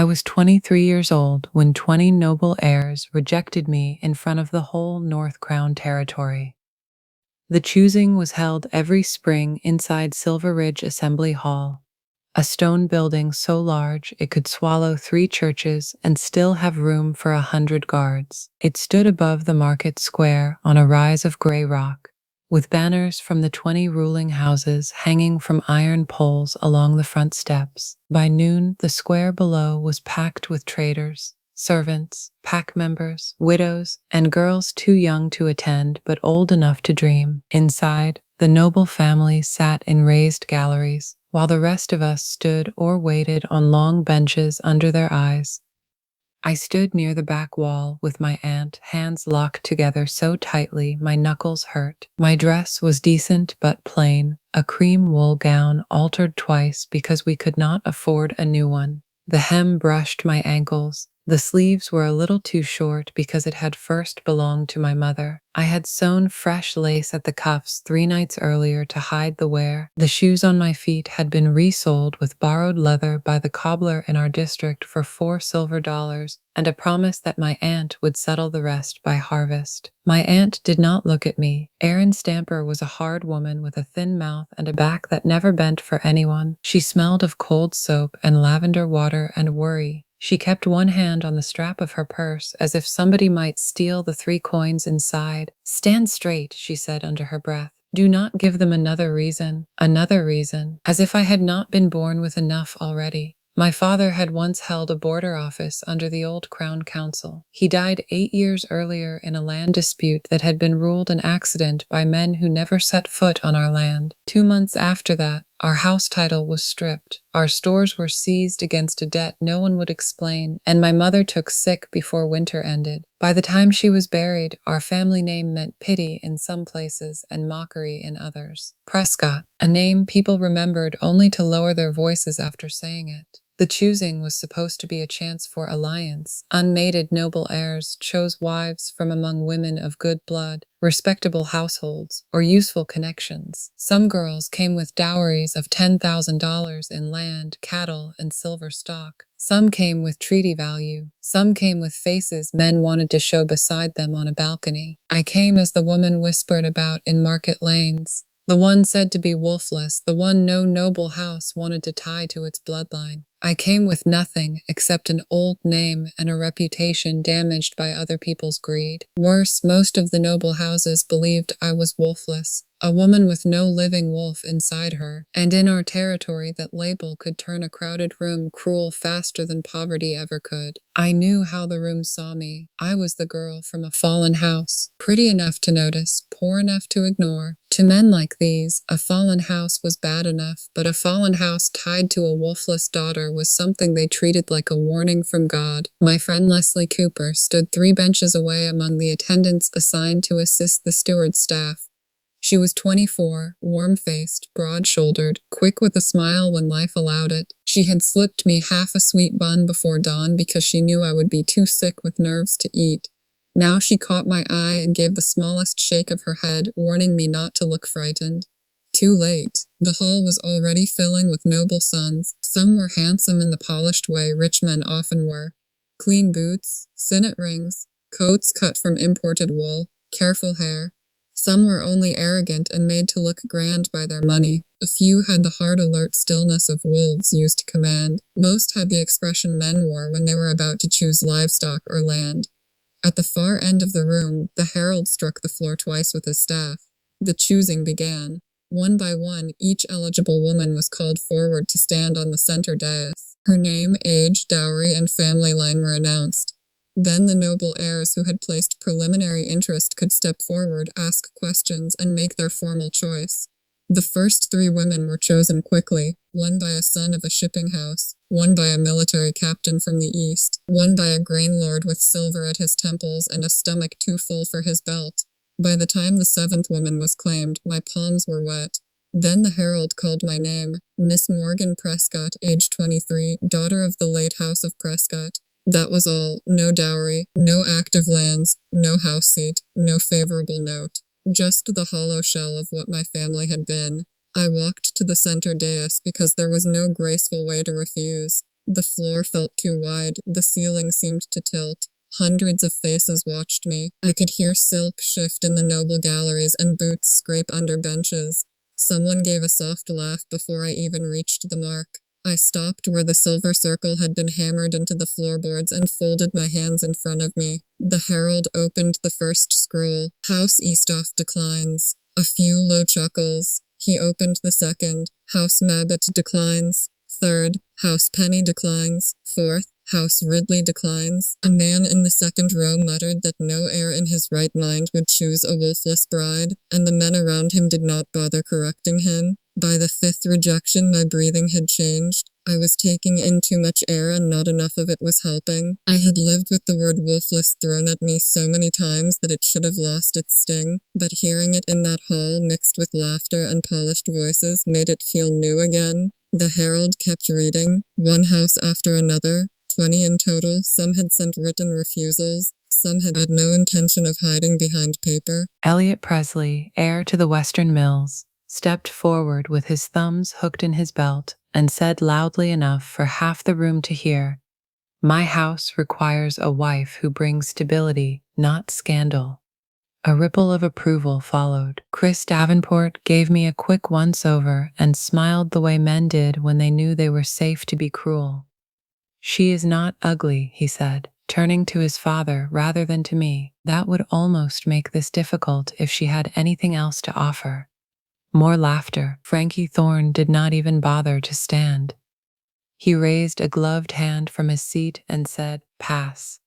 I was 23 years old when 20 noble heirs rejected me in front of the whole North Crown territory. The choosing was held every spring inside Silver Ridge Assembly Hall, a stone building so large it could swallow 3 churches and still have room for 100 guards. It stood above the market square on a rise of gray rock, with banners from the 20 ruling houses hanging from iron poles along the front steps. By noon, the square below was packed with traders, servants, pack members, widows, and girls too young to attend but old enough to dream. Inside, the noble families sat in raised galleries, while the rest of us stood or waited on long benches under their eyes. I stood near the back wall with my aunt, hands locked together so tightly my knuckles hurt. My dress was decent but plain, a cream wool gown altered twice because we could not afford a new one. The hem brushed my ankles. The sleeves were a little too short because it had first belonged to my mother. I had sewn fresh lace at the cuffs 3 nights earlier to hide the wear. The shoes on my feet had been resoled with borrowed leather by the cobbler in our district for $4 silver and a promise that my aunt would settle the rest by harvest. My aunt did not look at me. Erin Stamper was a hard woman with a thin mouth and a back that never bent for anyone. She smelled of cold soap and lavender water and worry. She kept one hand on the strap of her purse as if somebody might steal the 3 coins inside. "Stand straight," she said under her breath. "Do not give them another reason, as if I had not been born with enough already." My father had once held a border office under the old Crown Council. He died 8 years earlier in a land dispute that had been ruled an accident by men who never set foot on our land. 2 months after that, our house title was stripped, our stores were seized against a debt no one would explain, and my mother took sick before winter ended. By the time she was buried, our family name meant pity in some places and mockery in others. Prescott, a name people remembered only to lower their voices after saying it. The choosing was supposed to be a chance for alliance. Unmated noble heirs chose wives from among women of good blood, respectable households, or useful connections. Some girls came with dowries of $10,000 in land, cattle, and silver stock. Some came with treaty value. Some came with faces men wanted to show beside them on a balcony. I came as the woman whispered about in market lanes. The one said to be wolfless, the one no noble house wanted to tie to its bloodline. I came with nothing except an old name and a reputation damaged by other people's greed. Worse, most of the noble houses believed I was wolfless, a woman with no living wolf inside her, and in our territory that label could turn a crowded room cruel faster than poverty ever could. I knew how the room saw me. I was the girl from a fallen house, pretty enough to notice, poor enough to ignore. To men like these, a fallen house was bad enough, but a fallen house tied to a wolfless daughter was something they treated like a warning from God. My friend Leslie Cooper stood 3 benches away among the attendants assigned to assist the steward's staff. She was 24, warm-faced, broad-shouldered, quick with a smile when life allowed it. She had slipped me half a sweet bun before dawn because she knew I would be too sick with nerves to eat. Now she caught my eye and gave the smallest shake of her head, warning me not to look frightened. Too late. The hall was already filling with noble sons. Some were handsome in the polished way rich men often were. Clean boots, signet rings, coats cut from imported wool, careful hair. Some were only arrogant and made to look grand by their money. A few had the hard alert stillness of wolves used to command. Most had the expression men wore when they were about to choose livestock or land. At the far end of the room, the herald struck the floor twice with his staff. The choosing began. One by one, each eligible woman was called forward to stand on the center dais. Her name, age, dowry, and family line were announced. Then the noble heirs who had placed preliminary interest could step forward, ask questions, and make their formal choice. The first 3 women were chosen quickly, one by a son of a shipping house, one by a military captain from the east, one by a grain lord with silver at his temples and a stomach too full for his belt. By the time the 7th woman was claimed, my palms were wet. Then the herald called my name, Miss Morgan Prescott, age 23, daughter of the late House of Prescott. That was all. No dowry, no active lands, no house seat, no favorable note. Just the hollow shell of what my family had been. I walked to the center dais because there was no graceful way to refuse. The floor felt too wide, the ceiling seemed to tilt. Hundreds of faces watched me. I could hear silk shift in the noble galleries and boots scrape under benches. Someone gave a soft laugh before I even reached the mark. I stopped where the silver circle had been hammered into the floorboards and folded my hands in front of me. The herald opened the first scroll. House Eastoff declines. A few low chuckles. He opened the second. House Mabbott declines. Third, House Penny declines. Fourth, House Ridley declines. A man in the second row muttered that no heir in his right mind would choose a wolfless bride, and the men around him did not bother correcting him. By the fifth rejection, my breathing had changed. I was taking in too much air and not enough of it was helping. I had lived with the word wolfless thrown at me so many times that it should have lost its sting, but hearing it in that hall mixed with laughter and polished voices made it feel new again. The herald kept reading, one house after another, 20 in total. Some had sent written refusals. Some had no intention of hiding behind paper. Elliot Presley, heir to the Western Mills, stepped forward with his thumbs hooked in his belt and said loudly enough for half the room to hear, "My house requires a wife who brings stability, not scandal." A ripple of approval followed. Chris Davenport gave me a quick once-over and smiled the way men did when they knew they were safe to be cruel. "She is not ugly," he said, turning to his father rather than to me. "That would almost make this difficult if she had anything else to offer." More laughter. Frankie Thorne did not even bother to stand. He raised a gloved hand from his seat and said, "Pass."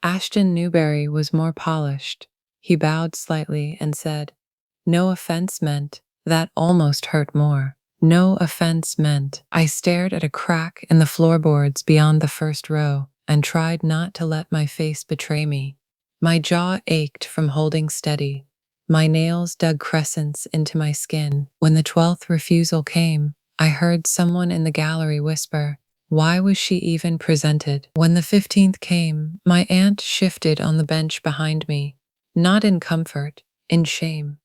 Ashton Newberry was more polished. He bowed slightly and said, "No offense meant." That almost hurt more. No offense meant. I stared at a crack in the floorboards beyond the first row and tried not to let my face betray me. My jaw ached from holding steady. My nails dug crescents into my skin. When the 12th refusal came, I heard someone in the gallery whisper, "Why was she even presented?" When the 15th came, my aunt shifted on the bench behind me. Not in comfort, in shame.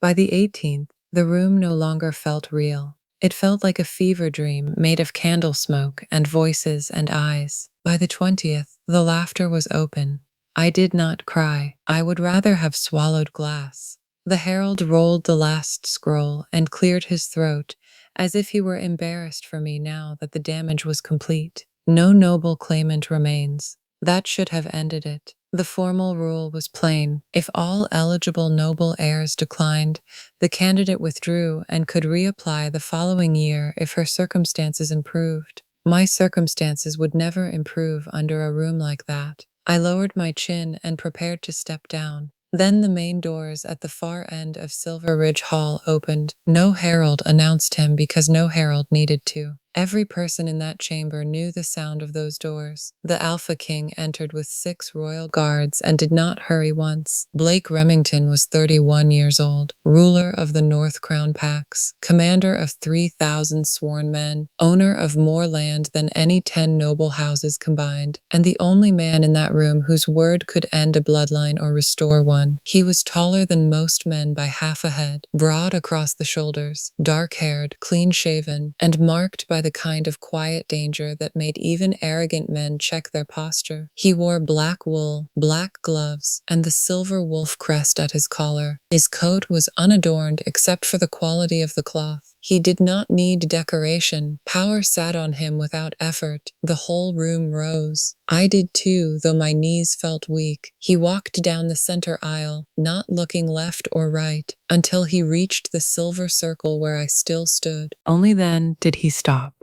By the 18th, the room no longer felt real. It felt like a fever dream made of candle smoke and voices and eyes. By the 20th, the laughter was open. I did not cry. I would rather have swallowed glass. The herald rolled the last scroll and cleared his throat, as if he were embarrassed for me now that the damage was complete. No noble claimant remains. That should have ended it. The formal rule was plain. If all eligible noble heirs declined, the candidate withdrew and could reapply the following year if her circumstances improved. My circumstances would never improve under a room like that. I lowered my chin and prepared to step down. Then the main doors at the far end of Silver Ridge Hall opened. No herald announced him because no herald needed to. Every person in that chamber knew the sound of those doors. The Alpha King entered with 6 royal guards and did not hurry once. Blake Remington was 31 years old, ruler of the North Crown Pax, commander of 3,000 sworn men, owner of more land than any 10 noble houses combined, and the only man in that room whose word could end a bloodline or restore one. He was taller than most men by half a head, broad across the shoulders, dark-haired, clean-shaven, and marked by the kind of quiet danger that made even arrogant men check their posture. He wore black wool, black gloves, and the silver wolf crest at his collar. His coat was unadorned except for the quality of the cloth. He did not need decoration. Power sat on him without effort. The whole room rose. I did too, though my knees felt weak. He walked down the center aisle, not looking left or right, until he reached the silver circle where I still stood. Only then did he stop.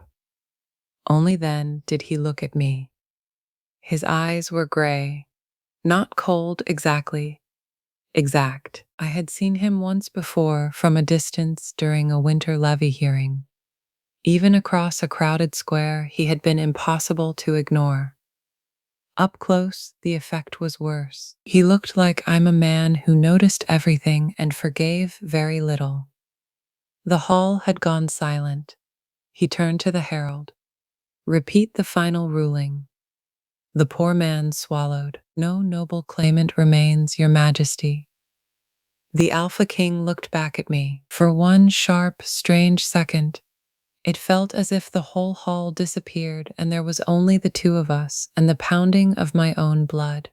Only then did he look at me. His eyes were gray, not cold exactly, exact. I had seen him once before from a distance during a winter levy hearing. Even across a crowded square, he had been impossible to ignore. Up close, the effect was worse. He looked like I'm a man who noticed everything and forgave very little. The hall had gone silent. He turned to the herald. "Repeat the final ruling." The poor man swallowed. "No noble claimant remains, Your Majesty." The Alpha King looked back at me. For one sharp, strange second, It felt as if the whole hall disappeared and there was only the two of us and the pounding of my own blood.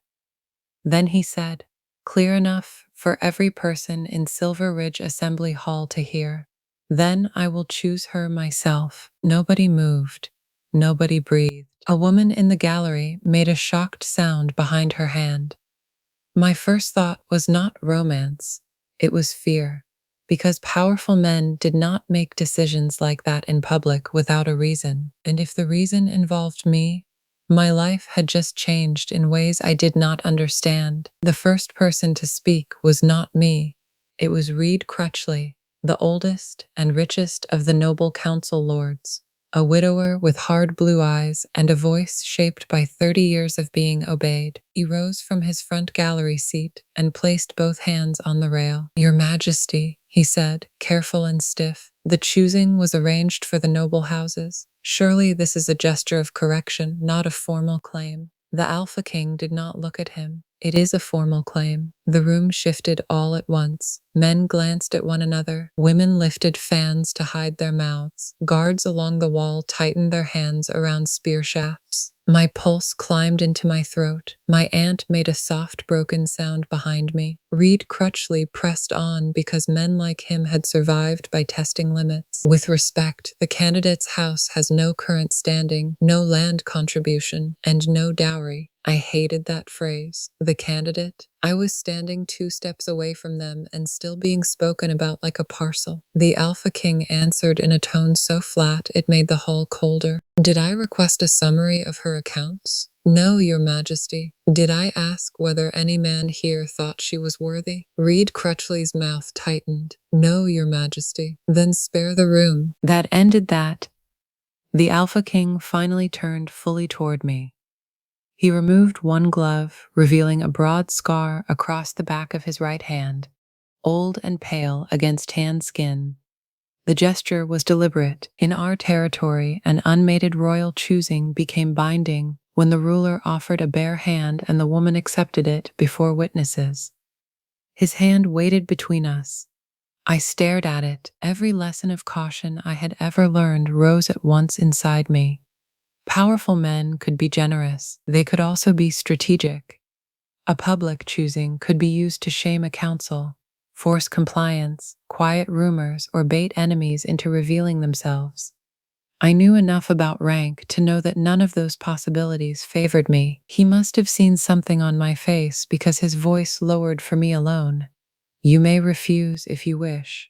Then he said, clear enough for every person in Silver Ridge Assembly Hall to hear, "Then I will choose her myself." Nobody moved. Nobody breathed. A woman in the gallery made a shocked sound behind her hand. My first thought was not romance. It was fear. Because powerful men did not make decisions like that in public without a reason. And if the reason involved me, my life had just changed in ways I did not understand. The first person to speak was not me. It was Reed Crutchley, the oldest and richest of the noble council lords, a widower with hard blue eyes and a voice shaped by 30 years of being obeyed. He rose from his front gallery seat and placed both hands on the rail. "Your Majesty," he said, careful and stiff. "The choosing was arranged for the noble houses. Surely this is a gesture of correction, not a formal claim." The Alpha King did not look at him. "It is a formal claim." The room shifted all at once. Men glanced at one another. Women lifted fans to hide their mouths. Guards along the wall tightened their hands around spear shafts. My pulse climbed into my throat. My aunt made a soft, broken sound behind me. Reed Crutchley pressed on because men like him had survived by testing limits. "With respect, the candidate's house has no current standing, no land contribution, and no dowry." I hated that phrase. The candidate? I was standing 2 steps away from them and still being spoken about like a parcel. The Alpha King answered in a tone so flat it made the hall colder. "Did I request a summary of her accounts?" "No, Your Majesty." "Did I ask whether any man here thought she was worthy?" Reed Crutchley's mouth tightened. "No, Your Majesty." "Then spare the room." That ended that. The Alpha King finally turned fully toward me. He removed one glove, revealing a broad scar across the back of his right hand, old and pale against tan skin. The gesture was deliberate. In our territory, an unmated royal choosing became binding when the ruler offered a bare hand and the woman accepted it before witnesses. His hand waited between us. I stared at it. Every lesson of caution I had ever learned rose at once inside me. Powerful men could be generous. They could also be strategic. A public choosing could be used to shame a council, force compliance, quiet rumors, or bait enemies into revealing themselves. I knew enough about rank to know that none of those possibilities favored me. He must have seen something on my face because his voice lowered for me alone. "You may refuse if you wish."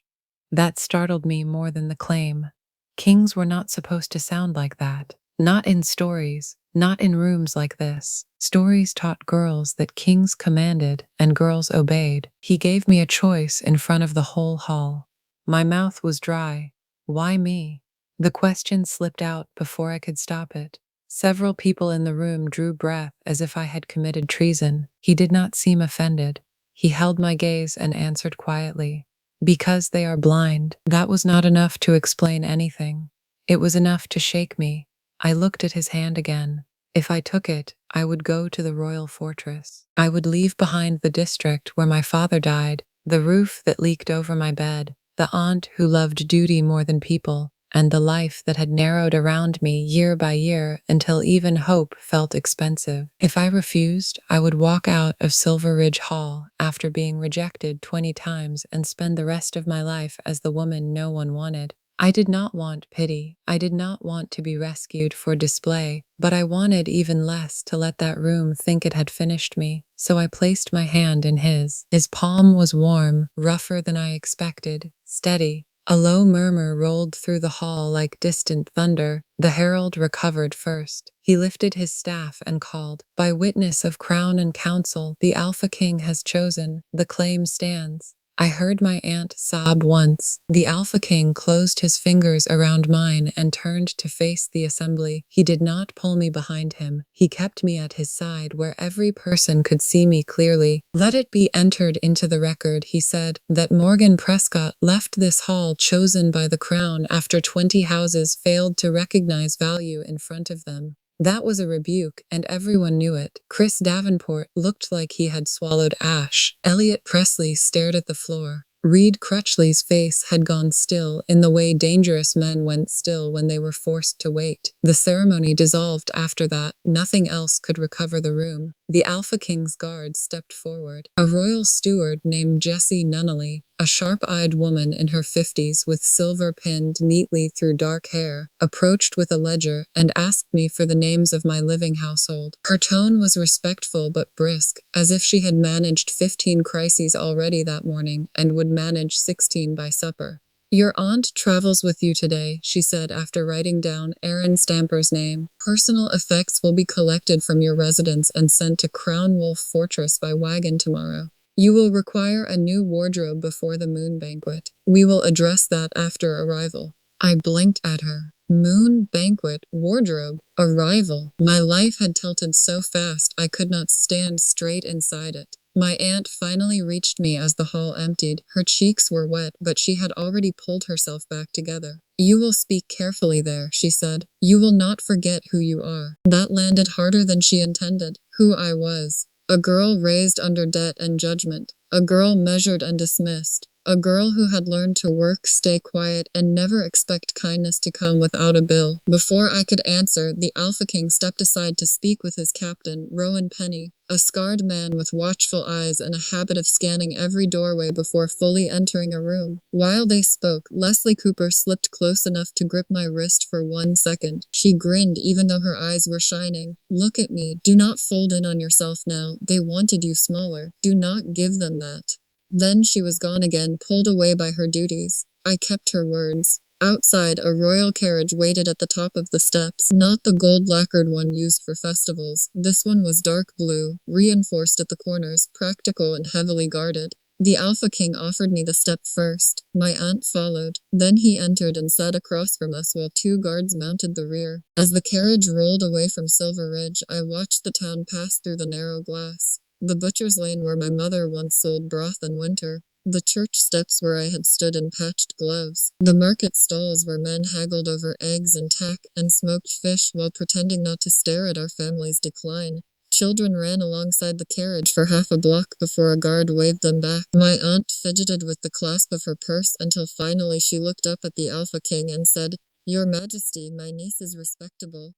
That startled me more than the claim. Kings were not supposed to sound like that. Not in stories, not in rooms like this. Stories taught girls that kings commanded and girls obeyed. He gave me a choice in front of the whole hall. My mouth was dry. Why me? The question slipped out before I could stop it. Several people in the room drew breath as if I had committed treason. He did not seem offended. He held my gaze and answered quietly, "Because they are blind." That was not enough to explain anything. It was enough to shake me. I looked at his hand again. If I took it, I would go to the royal fortress. I would leave behind the district where my father died, the roof that leaked over my bed, the aunt who loved duty more than people, and the life that had narrowed around me year by year until even hope felt expensive. If I refused, I would walk out of Silver Ridge Hall after being rejected 20 times and spend the rest of my life as the woman no one wanted. I did not want pity. I did not want to be rescued for display, but I wanted even less to let that room think it had finished me. So I placed my hand in his. His palm was warm, rougher than I expected, steady. A low murmur rolled through the hall like distant thunder. The herald recovered first. He lifted his staff and called, "By witness of crown and council, the Alpha King has chosen. The claim stands." I heard my aunt sob once. The Alpha King closed his fingers around mine and turned to face the assembly. He did not pull me behind him. He kept me at his side where every person could see me clearly. "Let it be entered into the record," he said, "that Morgan Prescott left this hall chosen by the crown after 20 houses failed to recognize value in front of them." That was a rebuke, and everyone knew it. Chris Davenport looked like he had swallowed ash. Elliot Presley stared at the floor. Reed Crutchley's face had gone still in the way dangerous men went still when they were forced to wait. The ceremony dissolved after that. Nothing else could recover the room. The Alpha King's guard stepped forward. A royal steward named Jessie Nunnally, a sharp-eyed woman in her 50s with silver pinned neatly through dark hair, approached with a ledger and asked me for the names of my living household. Her tone was respectful but brisk, as if she had managed 15 crises already that morning and would manage 16 by supper. Your aunt travels with you today, she said after writing down Aaron Stamper's name. Personal effects will be collected from your residence and sent to Crown Wolf Fortress by wagon tomorrow. You will require a new wardrobe before the moon banquet. We will address that after arrival. I blinked at her. Moon banquet, wardrobe, arrival. My life had tilted so fast I could not stand straight inside it. My aunt finally reached me as the hall emptied. Her cheeks were wet, but she had already pulled herself back together. You will speak carefully there, she said. You will not forget who you are. That landed harder than she intended. Who I was. A girl raised under debt and judgment. A girl measured and dismissed. A girl who had learned to work, stay quiet, and never expect kindness to come without a bill. Before I could answer, the Alpha King stepped aside to speak with his captain, Rowan Penny, a scarred man with watchful eyes and a habit of scanning every doorway before fully entering a room. While they spoke, Leslie Cooper slipped close enough to grip my wrist for 1 second. She grinned even though her eyes were shining. Look at me. Do not fold in on yourself now. They wanted you smaller. Do not give them that. Then she was gone again, pulled away by her duties. I kept her words. Outside, a royal carriage waited at the top of the steps, not the gold-lacquered one used for festivals. This one was dark blue, reinforced at the corners, practical and heavily guarded. The Alpha King offered me the step first. My aunt followed. Then he entered and sat across from us while 2 guards mounted the rear. As the carriage rolled away from Silver Ridge, I watched the town pass through the narrow glass. The butcher's lane where my mother once sold broth in winter. The church steps where I had stood in patched gloves. The market stalls where men haggled over eggs and tack and smoked fish while pretending not to stare at our family's decline. Children ran alongside the carriage for half a block before a guard waved them back. My aunt fidgeted with the clasp of her purse until finally she looked up at the Alpha King and said, Your Majesty, my niece is respectable.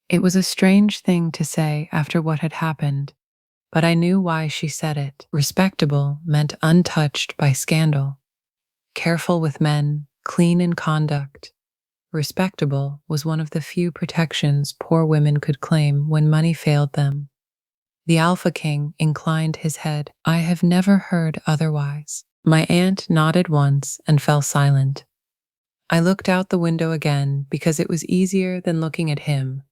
It was a strange thing to say after what had happened, but I knew why she said it. Respectable meant untouched by scandal. Careful with men, clean in conduct. Respectable was one of the few protections poor women could claim when money failed them. The Alpha King inclined his head. I have never heard otherwise. My aunt nodded once and fell silent. I looked out the window again because it was easier than looking at him,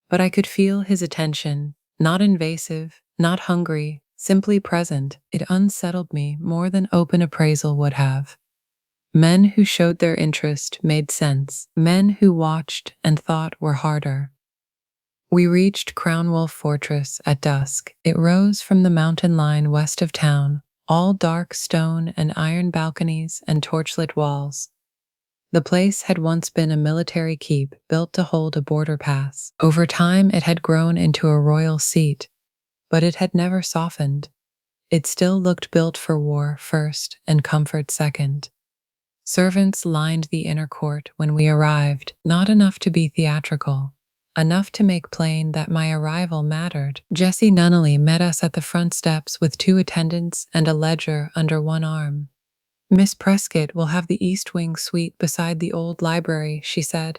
but I could feel his attention, not invasive, not hungry, simply present. It unsettled me more than open appraisal would have. Men who showed their interest made sense. Men who watched and thought were harder. We reached Crown Wolf Fortress at dusk. It rose from the mountain line west of town, all dark stone and iron balconies and torchlit walls. The place had once been a military keep built to hold a border pass. Over time, it had grown into a royal seat, but it had never softened. It still looked built for war first and comfort second. Servants lined the inner court when we arrived, not enough to be theatrical, enough to make plain that my arrival mattered. Jessie Nunnally met us at the front steps with 2 attendants and a ledger under one arm. Miss Prescott will have the East Wing suite beside the old library, she said.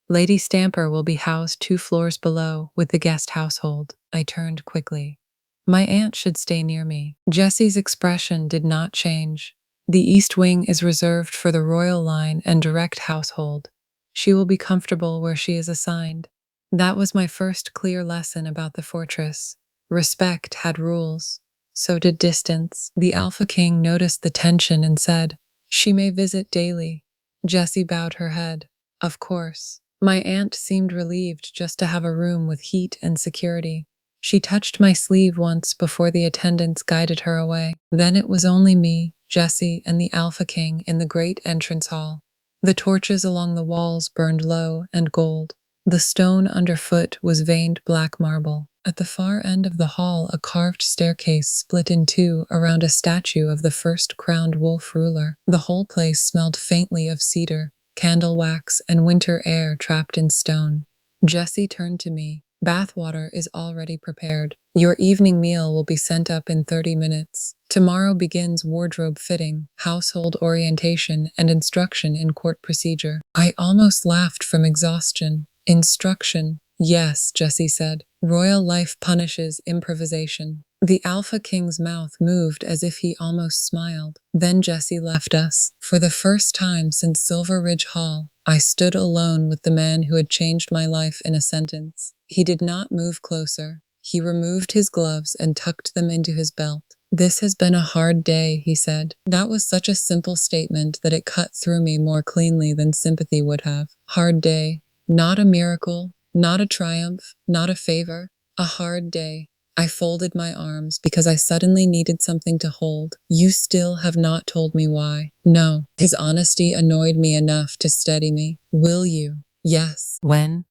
Lady Stamper will be housed 2 floors below with the guest household. I turned quickly. My aunt should stay near me. Jessie's expression did not change. The East Wing is reserved for the royal line and direct household. She will be comfortable where she is assigned. That was my first clear lesson about the fortress. Respect had rules. So did distance. The Alpha King noticed the tension and said, She may visit daily. Jessie bowed her head. Of course. My aunt seemed relieved just to have a room with heat and security. She touched my sleeve once before the attendants guided her away. Then it was only me, Jessie, and the Alpha King in the great entrance hall. The torches along the walls burned low and gold. The stone underfoot was veined black marble. At the far end of the hall, a carved staircase split in two around a statue of the first crowned wolf ruler. The whole place smelled faintly of cedar, candle wax, and winter air trapped in stone. Jesse turned to me. Bathwater is already prepared. Your evening meal will be sent up in 30 minutes. Tomorrow begins wardrobe fitting, household orientation, and instruction in court procedure. I almost laughed from exhaustion. Instruction. Yes, Jesse said. Royal life punishes improvisation. The Alpha King's mouth moved as if he almost smiled. Then Jesse left us. For the first time since Silver Ridge Hall, I stood alone with the man who had changed my life in a sentence. He did not move closer. He removed his gloves and tucked them into his belt. This has been a hard day, he said. That was such a simple statement that it cut through me more cleanly than sympathy would have. Hard day. Not a miracle, not a triumph, not a favor. A hard day. I folded my arms because I suddenly needed something to hold. You still have not told me why. No. His honesty annoyed me enough to steady me. Will you? Yes. When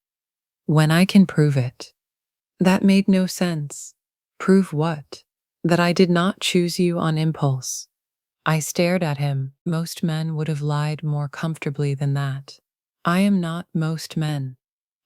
I can prove it. That made no sense. Prove what? That I did not choose you on impulse. I stared at him. Most men would have lied more comfortably than that. I am not most men.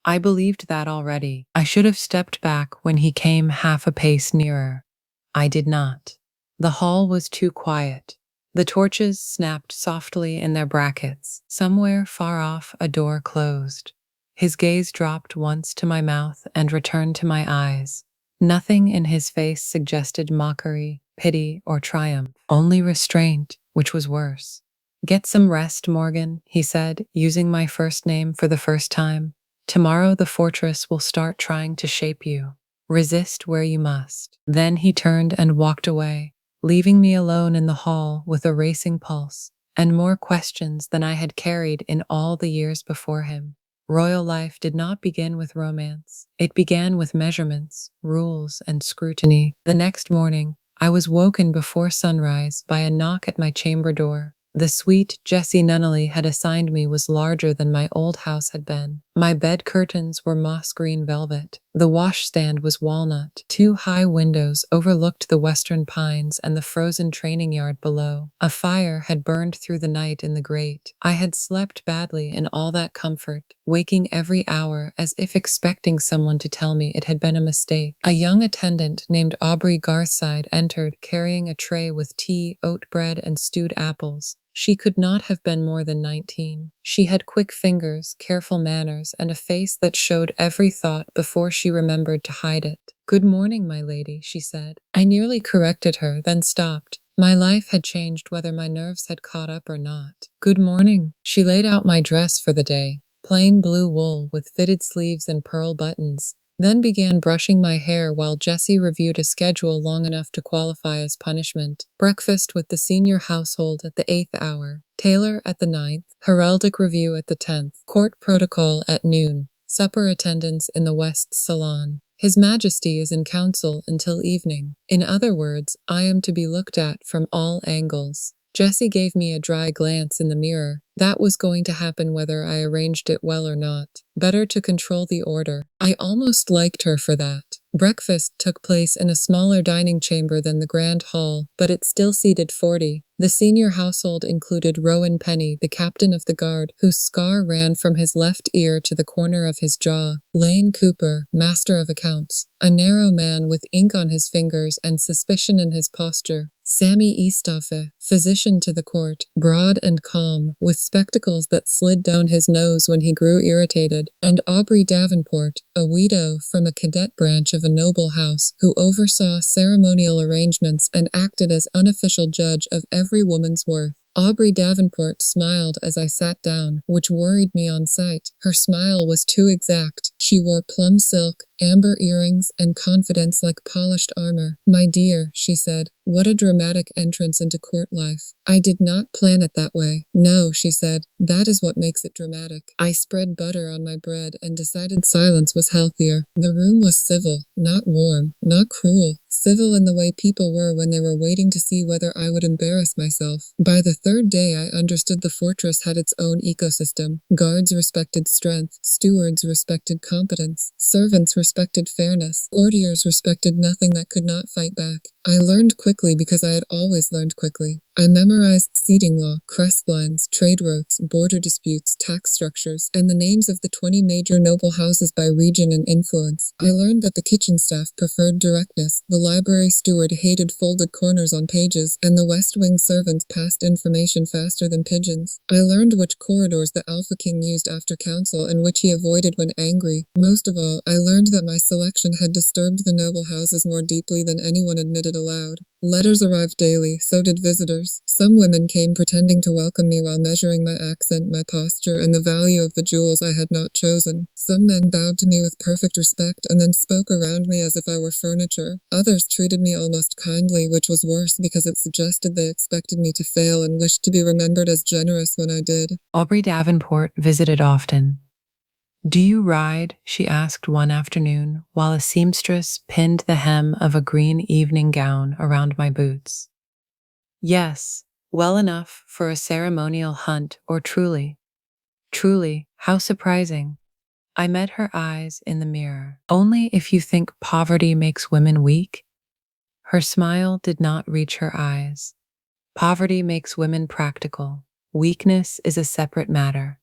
I believed that already. I should have stepped back when he came half a pace nearer. I did not. The hall was too quiet. The torches snapped softly in their brackets. Somewhere far off, a door closed. His gaze dropped once to my mouth and returned to my eyes. Nothing in his face suggested mockery, pity, or triumph. Only restraint, which was worse. Get some rest, Morgan, he said, using my first name for the first time. Tomorrow the fortress will start trying to shape you. Resist where you must. Then he turned and walked away, leaving me alone in the hall with a racing pulse and more questions than I had carried in all the years before him. Royal life did not begin with romance. It began with measurements, rules, and scrutiny. The next morning, I was woken before sunrise by a knock at my chamber door. The suite Jesse Nunnally had assigned me was larger than my old house had been. My bed curtains were moss green velvet. The washstand was walnut. Two high windows overlooked the western pines and the frozen training yard below. A fire had burned through the night in the grate. I had slept badly in all that comfort, waking every hour as if expecting someone to tell me it had been a mistake. A young attendant named Aubrey Garside entered, carrying a tray with tea, oat bread, and stewed apples. She could not have been more than 19. She had quick fingers, careful manners, and a face that showed every thought before she remembered to hide it. "Good morning, my lady," she said. I nearly corrected her, then stopped. My life had changed whether my nerves had caught up or not. "Good morning." She laid out my dress for the day, plain blue wool with fitted sleeves and pearl buttons, then began brushing my hair while Jesse reviewed a schedule long enough to qualify as punishment. Breakfast with the senior household at the 8th hour, Taylor at the 9th, heraldic review at the 10th, court protocol at noon, supper attendance in the West Salon. His Majesty is in council until evening. In other words, I am to be looked at from all angles. Jesse gave me a dry glance in the mirror. That was going to happen whether I arranged it well or not. Better to control the order. I almost liked her for that. Breakfast took place in a smaller dining chamber than the Grand Hall, but it still seated 40. The senior household included Rowan Penny, the captain of the guard, whose scar ran from his left ear to the corner of his jaw. Lane Cooper, master of accounts, a narrow man with ink on his fingers and suspicion in his posture. Sammy Eastoffe, physician to the court, broad and calm, with spectacles that slid down his nose when he grew irritated, and Aubrey Davenport, a widow from a cadet branch of a noble house, who oversaw ceremonial arrangements and acted as unofficial judge of every woman's worth. Aubrey Davenport smiled as I sat down, which worried me on sight. Her smile was too exact. She wore plum silk, amber earrings, and confidence like polished armor. "My dear," she said, "what a dramatic entrance into court life." "I did not plan it that way." "No," she said, "that is what makes it dramatic." I spread butter on my bread and decided silence was healthier. The room was civil, not warm, not cruel. Civil in the way people were when they were waiting to see whether I would embarrass myself. By the third day I understood the fortress had its own ecosystem. Guards respected strength, stewards respected competence, servants respected respected fairness. Courtiers respected nothing that could not fight back. I learned quickly because I had always learned quickly. I memorized seating law, crest lines, trade routes, border disputes, tax structures, and the names of the 20 major noble houses by region and influence. I learned that the kitchen staff preferred directness, the library steward hated folded corners on pages, and the West Wing servants passed information faster than pigeons. I learned which corridors the Alpha King used after council and which he avoided when angry. Most of all, I learned that my selection had disturbed the noble houses more deeply than anyone admitted aloud. Letters arrived daily, so did visitors. Some women came pretending to welcome me while measuring my accent, my posture, and the value of the jewels I had not chosen. Some men bowed to me with perfect respect and then spoke around me as if I were furniture. Others treated me almost kindly, which was worse because it suggested they expected me to fail and wished to be remembered as generous when I did. Aubrey Davenport visited often. "Do you ride?" she asked one afternoon, while a seamstress pinned the hem of a green evening gown around my boots. "Yes, well enough for a ceremonial hunt, or truly." "Truly, how surprising." I met her eyes in the mirror. "Only if you think poverty makes women weak?" Her smile did not reach her eyes. "Poverty makes women practical. Weakness is a separate matter."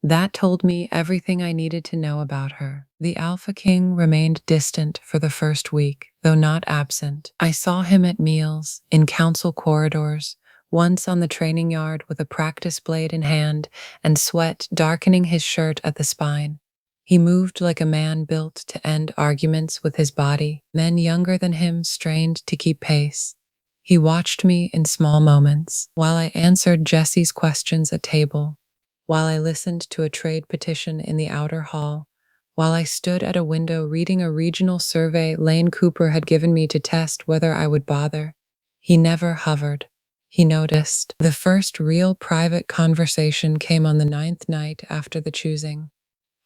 That told me everything I needed to know about her. The Alpha King remained distant for the first week, though not absent. I saw him at meals, in council corridors, once on the training yard with a practice blade in hand and sweat darkening his shirt at the spine. He moved like a man built to end arguments with his body. Men younger than him strained to keep pace. He watched me in small moments, while I answered Jesse's questions at table, while I listened to a trade petition in the outer hall, while I stood at a window reading a regional survey Lane Cooper had given me to test whether I would bother. He never hovered. He noticed. The first real private conversation came on the 9th night after the choosing.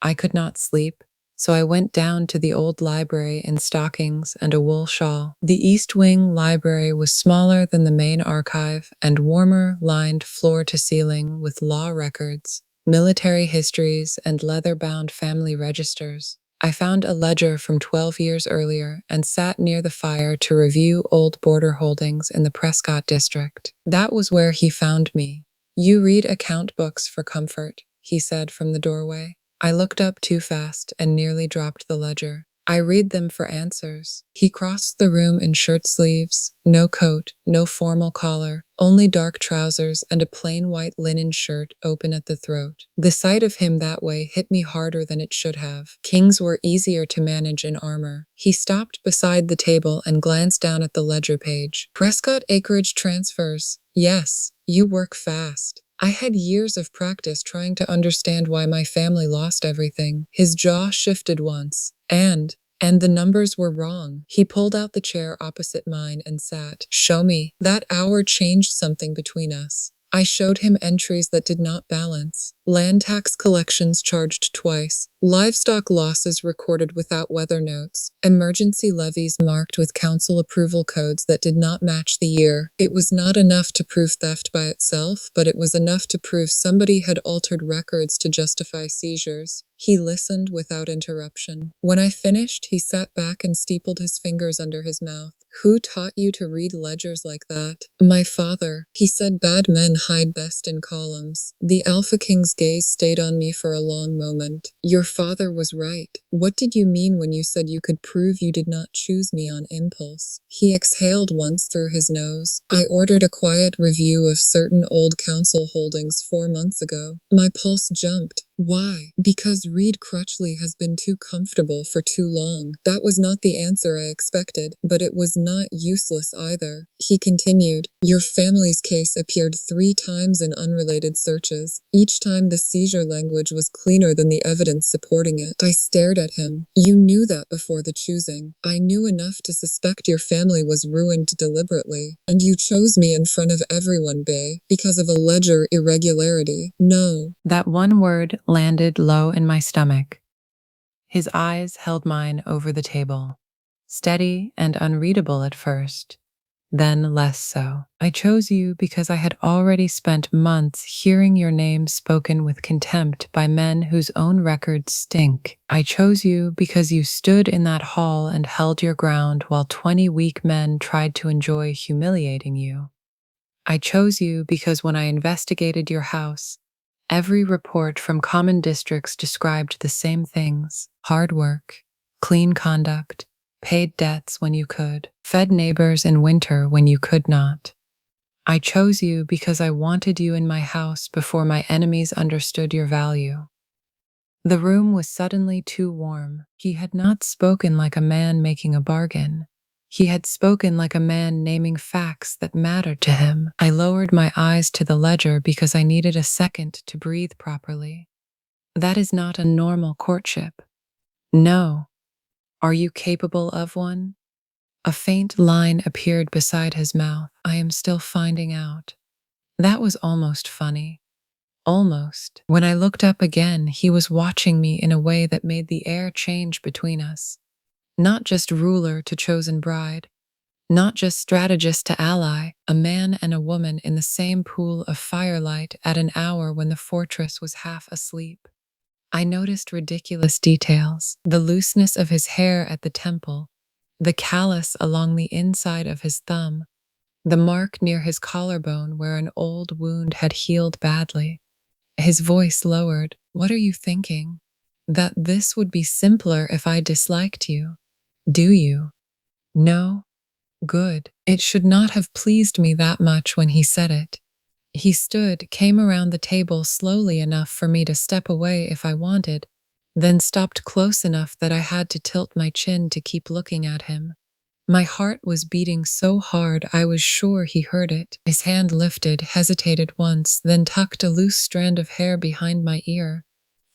I could not sleep, so I went down to the old library in stockings and a wool shawl. The East Wing library was smaller than the main archive and warmer, lined floor to ceiling with law records, military histories, and leather-bound family registers. I found a ledger from 12 years earlier and sat near the fire to review old border holdings in the Prescott district. That was where he found me. "You read account books for comfort," he said from the doorway. I looked up too fast and nearly dropped the ledger. "I read them for answers." He crossed the room in shirt sleeves, no coat, no formal collar, only dark trousers and a plain white linen shirt open at the throat. The sight of him that way hit me harder than it should have. Kings were easier to manage in armor. He stopped beside the table and glanced down at the ledger page. "Prescott acreage transfers. Yes, you work fast." I had years of practice trying to understand why my family lost everything. His jaw shifted once, and the numbers were wrong. He pulled out the chair opposite mine and sat. "Show me." That hour changed something between us. I showed him entries that did not balance. Land tax collections charged twice, livestock losses recorded without weather notes, emergency levies marked with council approval codes that did not match the year. It was not enough to prove theft by itself, but it was enough to prove somebody had altered records to justify seizures. He listened without interruption. When I finished, he sat back and steepled his fingers under his mouth. "Who taught you to read ledgers like that?" "My father." He said bad men hide best in columns. The Alpha King's gaze stayed on me for a long moment. "Your father was right. What did you mean when you said you could prove you did not choose me on impulse?" He exhaled once through his nose. "I ordered a quiet review of certain old council holdings 4 months ago." My pulse jumped. "Why?" "Because Reed Crutchley has been too comfortable for too long." That was not the answer I expected, but it was not useless either. He continued, "Your family's case appeared 3 times in unrelated searches. Each time the seizure language was cleaner than the evidence supporting it." I stared at him. "You knew that before the choosing." "I knew enough to suspect your family was ruined deliberately. And you chose me in front of everyone, Bay, because of a ledger irregularity." "No." That one word landed low in my stomach. His eyes held mine over the table, steady and unreadable at first, then less so. I chose you because I had already spent months hearing your name spoken with contempt by men whose own records stink. I chose you because you stood in that hall and held your ground while 20 weak men tried to enjoy humiliating you. I chose you because when I investigated your house, every report from common districts described the same things: hard work, clean conduct, paid debts when you could, fed neighbors in winter when you could not. I chose you because I wanted you in my house before my enemies understood your value. The room was suddenly too warm. He had not spoken like a man making a bargain. He had spoken like a man naming facts that mattered to him. I lowered my eyes to the ledger because I needed a second to breathe properly. That is not a normal courtship. No. Are you capable of one? A faint line appeared beside his mouth. I am still finding out. That was almost funny. Almost. When I looked up again, he was watching me in a way that made the air change between us. Not just ruler to chosen bride, not just strategist to ally, a man and a woman in the same pool of firelight at an hour when the fortress was half asleep. I noticed ridiculous details: the looseness of his hair at the temple, the callus along the inside of his thumb, the mark near his collarbone where an old wound had healed badly. His voice lowered. What are you thinking? That this would be simpler if I disliked you. Do you? No? Good. It should not have pleased me that much when he said it. He stood, came around the table slowly enough for me to step away if I wanted, then stopped close enough that I had to tilt my chin to keep looking at him. My heart was beating so hard I was sure he heard it. His hand lifted, hesitated once, then tucked a loose strand of hair behind my ear.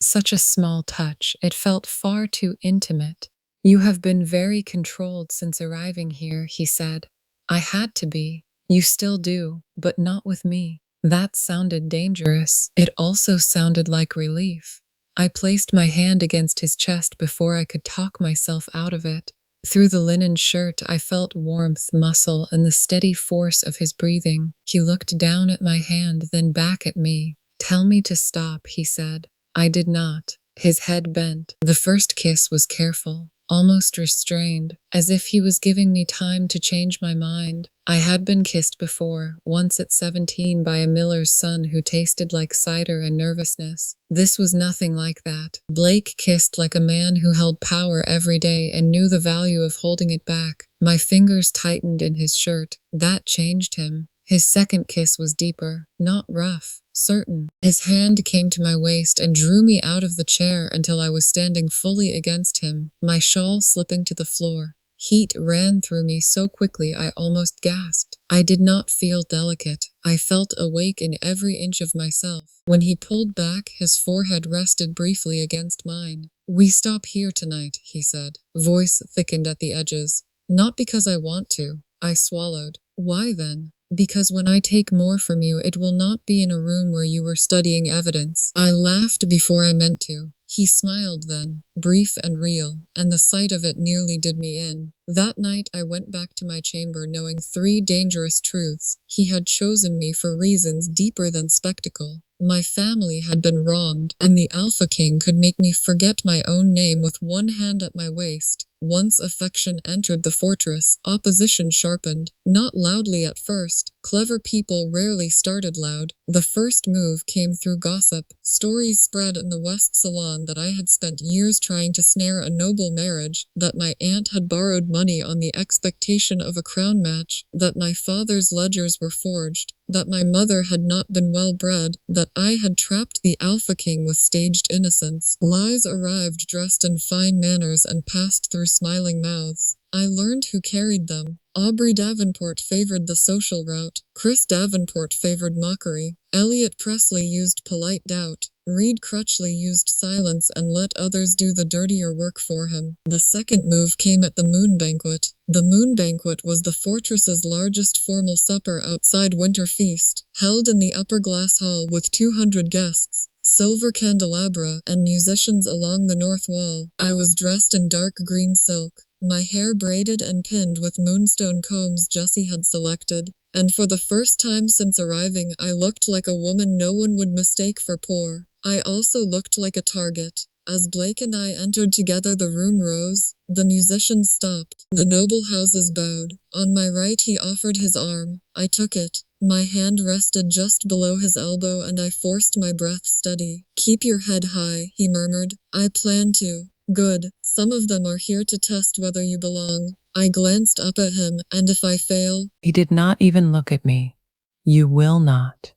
Such a small touch, it felt far too intimate. You have been very controlled since arriving here, he said. I had to be. You still do, but not with me. That sounded dangerous. It also sounded like relief. I placed my hand against his chest before I could talk myself out of it. Through the linen shirt, I felt warmth, muscle, and the steady force of his breathing. He looked down at my hand, then back at me. Tell me to stop, he said. I did not. His head bent. The first kiss was careful, almost restrained, as if he was giving me time to change my mind. I had been kissed before, once at 17 by a miller's son who tasted like cider and nervousness. This was nothing like that. Blake kissed like a man who held power every day and knew the value of holding it back. My fingers tightened in his shirt. That changed him. His second kiss was deeper, not rough, certain. His hand came to my waist and drew me out of the chair until I was standing fully against him, my shawl slipping to the floor. Heat ran through me so quickly I almost gasped. I did not feel delicate. I felt awake in every inch of myself. When he pulled back, his forehead rested briefly against mine. We stop here tonight, he said. Voice thickened at the edges. Not because I want to. I swallowed. Why then? Because when I take more from you, it will not be in a room where you were studying evidence. I laughed before I meant to. He smiled then, brief and real, and the sight of it nearly did me in. That night I went back to my chamber knowing 3 dangerous truths. He had chosen me for reasons deeper than spectacle. My family had been wronged, and the Alpha King could make me forget my own name with one hand at my waist. Once affection entered the fortress, opposition sharpened, not loudly at first. Clever people rarely started loud. The first move came through gossip. Stories spread in the West Salon that I had spent years trying to snare a noble marriage, that my aunt had borrowed money on the expectation of a crown match, that my father's ledgers were forged, that my mother had not been well bred, that I had trapped the Alpha King with staged innocence. Lies arrived dressed in fine manners and passed through smiling mouths. I learned who carried them. Aubrey Davenport favored the social route. Chris Davenport favored mockery. Elliot Presley used polite doubt. Reed Crutchley used silence and let others do the dirtier work for him. The second move came at the Moon Banquet. The Moon Banquet was the fortress's largest formal supper outside Winter Feast, held in the upper glass hall with 200 guests, silver candelabra, and musicians along the north wall. I was dressed in dark green silk. my hair braided and pinned with moonstone combs Jessie had selected, and for the first time since arriving I looked like a woman no one would mistake for poor. I also looked like a target. As Blake and I entered together the room rose, the musicians stopped, the noble houses bowed. On my right he offered his arm. I took it. My hand rested just below his elbow and I forced my breath steady. "Keep your head high," he murmured. "I plan to." "Good. Some of them are here to test whether you belong." I glanced up at him, and if I fail... He did not even look at me. "You will not."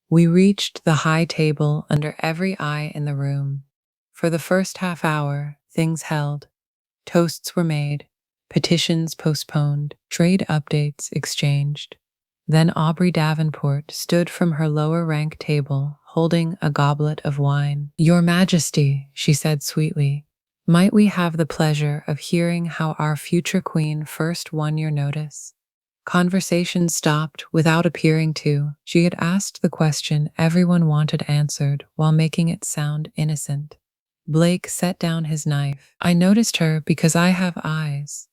We reached the high table under every eye in the room. For the first half hour, things held. Toasts were made, petitions postponed, trade updates exchanged. Then Aubrey Davenport stood from her lower rank table, holding a goblet of wine. "Your Majesty," she said sweetly, "might we have the pleasure of hearing how our future queen first won your notice?" Conversation stopped without appearing to. She had asked the question everyone wanted answered while making it sound innocent. Blake set down his knife. "I noticed her because I have eyes."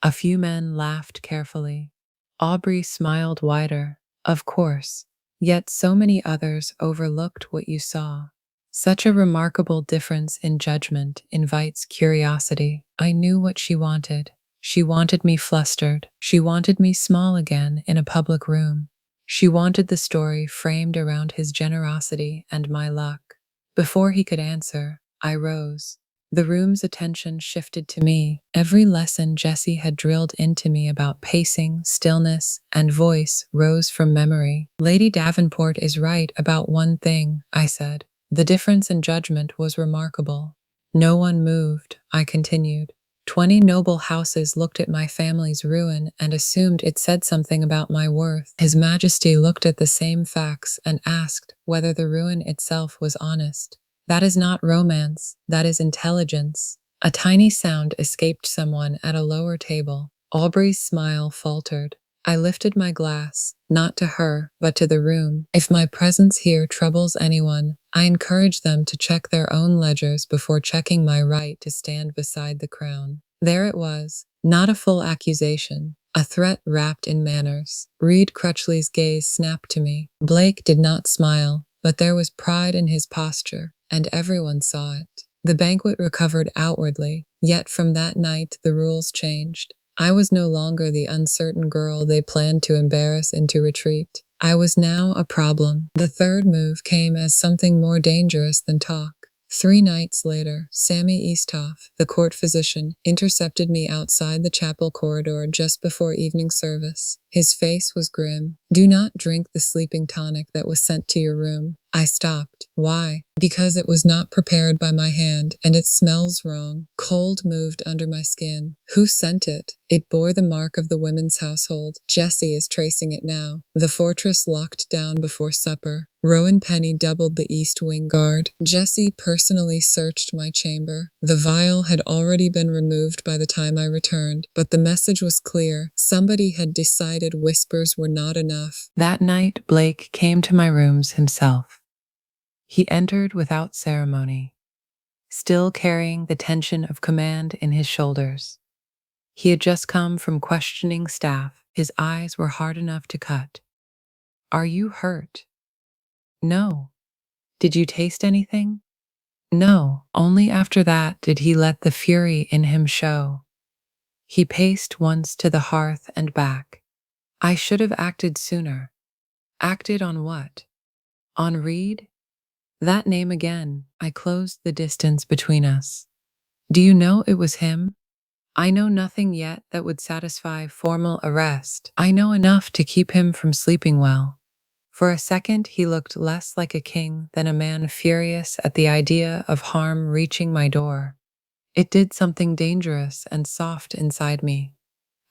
A few men laughed carefully. Aubrey smiled wider. "Of course. Yet so many others overlooked what you saw. Such a remarkable difference in judgment invites curiosity." I knew what she wanted. She wanted me flustered. She wanted me small again in a public room. She wanted the story framed around his generosity and my luck. Before he could answer, I rose. The room's attention shifted to me. Every lesson Jessie had drilled into me about pacing, stillness, and voice rose from memory. "Lady Davenport is right about one thing," I said. "The difference in judgment was remarkable." No one moved, I continued. 20 noble houses looked at my family's ruin and assumed it said something about my worth. His Majesty looked at the same facts and asked whether the ruin itself was honest. "That is not romance, that is intelligence." A tiny sound escaped someone at a lower table. Aubrey's smile faltered. I lifted my glass, not to her, but to the room. "If my presence here troubles anyone, I encourage them to check their own ledgers before checking my right to stand beside the crown." There it was, not a full accusation, a threat wrapped in manners. Reed Crutchley's gaze snapped to me. Blake did not smile, but there was pride in his posture, and everyone saw it. The banquet recovered outwardly, yet from that night the rules changed. I was no longer the uncertain girl they planned to embarrass into retreat. I was now a problem. The third move came as something more dangerous than talk. 3 nights later, Sammy Easthoff, the court physician, intercepted me outside the chapel corridor just before evening service. His face was grim. "Do not drink the sleeping tonic that was sent to your room." I stopped. "Why?" "Because it was not prepared by my hand, and it smells wrong." Cold moved under my skin. "Who sent it?" "It bore the mark of the women's household. Jessie is tracing it now." The fortress locked down before supper. Rowan Penny doubled the East Wing guard. Jessie personally searched my chamber. The vial had already been removed by the time I returned, but the message was clear. Somebody had decided whispers were not enough. That night, Blake came to my rooms himself. He entered without ceremony, still carrying the tension of command in his shoulders. He had just come from questioning staff. His eyes were hard enough to cut. "Are you hurt?" "No." "Did you taste anything?" "No." Only after that did he let the fury in him show. He paced once to the hearth and back. "I should have acted sooner." "Acted on what?" "On Reed?" That name again. I closed the distance between us. "Do you know it was him?" "I know nothing yet that would satisfy formal arrest. I know enough to keep him from sleeping well." For a second, he looked less like a king than a man furious at the idea of harm reaching my door. It did something dangerous and soft inside me.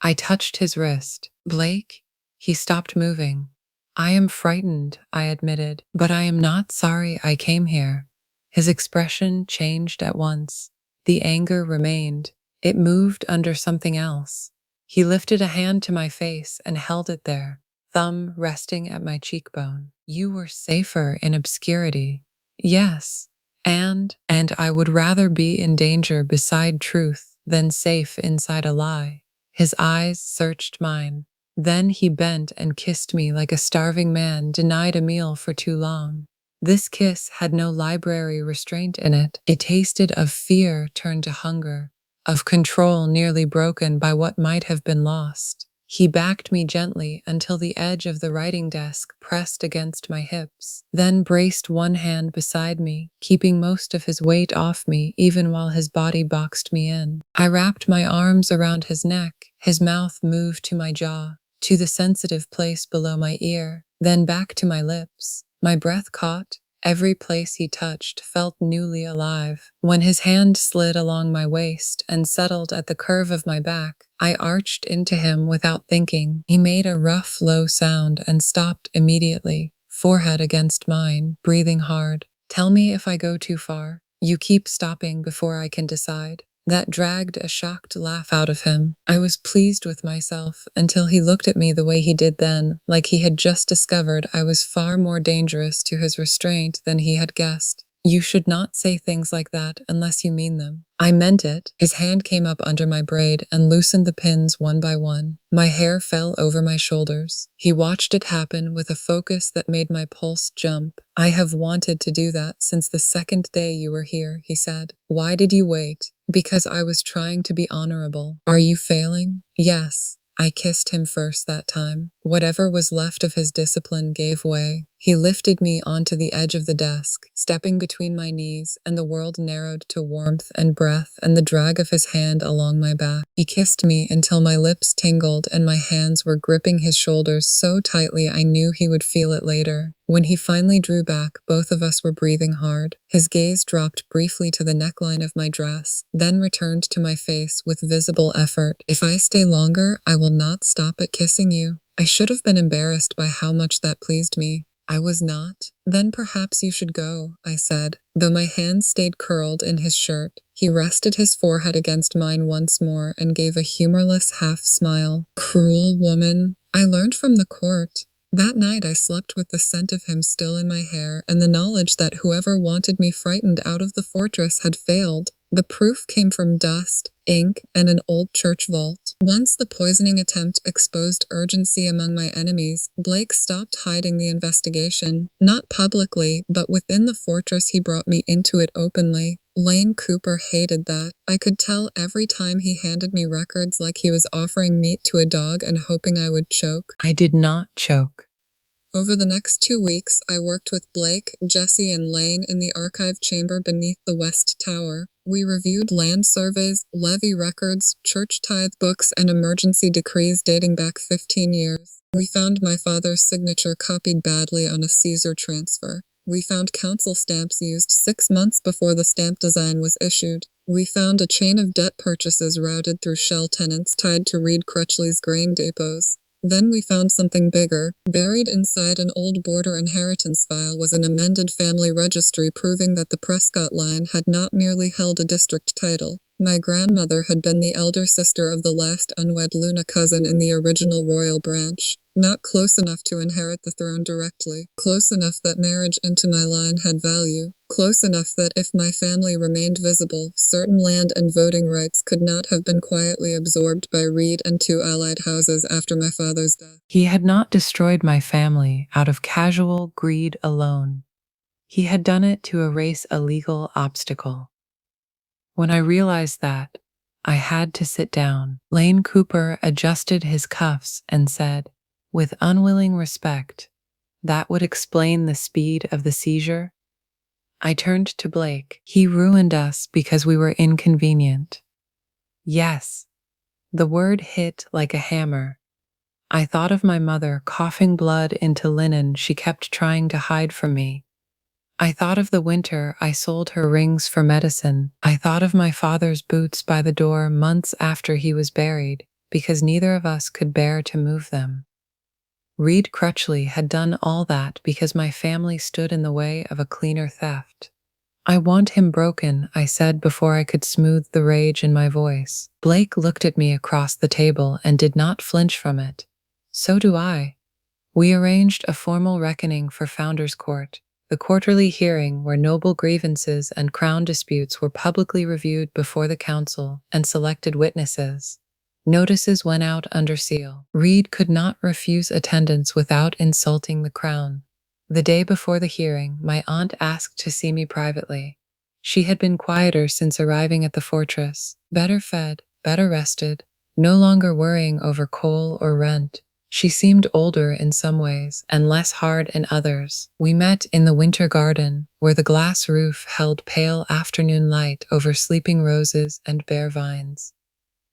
I touched his wrist. "Blake?" He stopped moving. "I am frightened," I admitted, "but I am not sorry I came here." His expression changed at once. The anger remained. It moved under something else. He lifted a hand to my face and held it there, thumb resting at my cheekbone. "You were safer in obscurity." "Yes, and I would rather be in danger beside truth." than safe inside a lie. His eyes searched mine. Then he bent and kissed me like a starving man denied a meal for too long. This kiss had no library restraint in it. It tasted of fear turned to hunger, of control nearly broken by what might have been lost. He backed me gently until the edge of the writing desk pressed against my hips, then braced one hand beside me, keeping most of his weight off me even while his body boxed me in. I wrapped my arms around his neck. His mouth moved to my jaw, to the sensitive place below my ear, then back to my lips. My breath caught. Every place he touched felt newly alive. When his hand slid along my waist and settled at the curve of my back, I arched into him without thinking. He made a rough, low sound and stopped immediately, forehead against mine, breathing hard. Tell me if I go too far. You keep stopping before I can decide. That dragged a shocked laugh out of him. I was pleased with myself until he looked at me the way he did then, like he had just discovered I was far more dangerous to his restraint than he had guessed. You should not say things like that unless you mean them. I meant it. His hand came up under my braid and loosened the pins one by one. My hair fell over my shoulders. He watched it happen with a focus that made my pulse jump. I have wanted to do that since the second day you were here, he said. Why did you wait? Because I was trying to be honorable. Are you failing? Yes. I kissed him first that time. Whatever was left of his discipline gave way. He lifted me onto the edge of the desk, stepping between my knees, and the world narrowed to warmth and breath and the drag of his hand along my back. He kissed me until my lips tingled and my hands were gripping his shoulders so tightly I knew he would feel it later. When he finally drew back, both of us were breathing hard. His gaze dropped briefly to the neckline of my dress, then returned to my face with visible effort. If I stay longer, I will not stop at kissing you. I should have been embarrassed by how much that pleased me. I was not. Then perhaps you should go, I said, though my hands stayed curled in his shirt. He rested his forehead against mine once more and gave a humorless half-smile. Cruel woman. I learned from the court. That night I slept with the scent of him still in my hair and the knowledge that whoever wanted me frightened out of the fortress had failed. The proof came from dust, ink, and an old church vault. Once the poisoning attempt exposed urgency among my enemies, Blake stopped hiding the investigation. Not publicly, but within the fortress he brought me into it openly. Lane Cooper hated that. I could tell every time he handed me records like he was offering meat to a dog and hoping I would choke. I did not choke. Over the next 2 weeks, I worked with Blake, Jesse, and Lane in the archive chamber beneath the West Tower. We reviewed land surveys, levy records, church tithe books, and emergency decrees dating back 15 years. We found my father's signature copied badly on a Caesar transfer. We found council stamps used 6 months before the stamp design was issued. We found a chain of debt purchases routed through shell tenants tied to Reed Crutchley's grain depots. Then we found something bigger. Buried inside an old border inheritance file was an amended family registry proving that the Prescott line had not merely held a district title. My grandmother had been the elder sister of the last unwed Luna cousin in the original royal branch. Not close enough to inherit the throne directly. Close enough that marriage into my line had value. Close enough that if my family remained visible, certain land and voting rights could not have been quietly absorbed by Reed and 2 allied houses after my father's death. He had not destroyed my family out of casual greed alone. He had done it to erase a legal obstacle. When I realized that, I had to sit down. Lane Cooper adjusted his cuffs and said, with unwilling respect, "That would explain the speed of the seizure?" I turned to Blake. "He ruined us because we were inconvenient." Yes. The word hit like a hammer. I thought of my mother coughing blood into linen she kept trying to hide from me. I thought of the winter I sold her rings for medicine. I thought of my father's boots by the door months after he was buried because neither of us could bear to move them. Reed Crutchley had done all that because my family stood in the way of a cleaner theft. "I want him broken," I said before I could smooth the rage in my voice. Blake looked at me across the table and did not flinch from it. "So do I." We arranged a formal reckoning for Founders Court. the quarterly hearing where noble grievances and crown disputes were publicly reviewed before the council and selected witnesses. Notices went out under seal. Reed could not refuse attendance without insulting the crown. The day before the hearing, my aunt asked to see me privately. She had been quieter since arriving at the fortress, better fed, better rested, no longer worrying over coal or rent. She seemed older in some ways and less hard in others. We met in the winter garden, where the glass roof held pale afternoon light over sleeping roses and bare vines.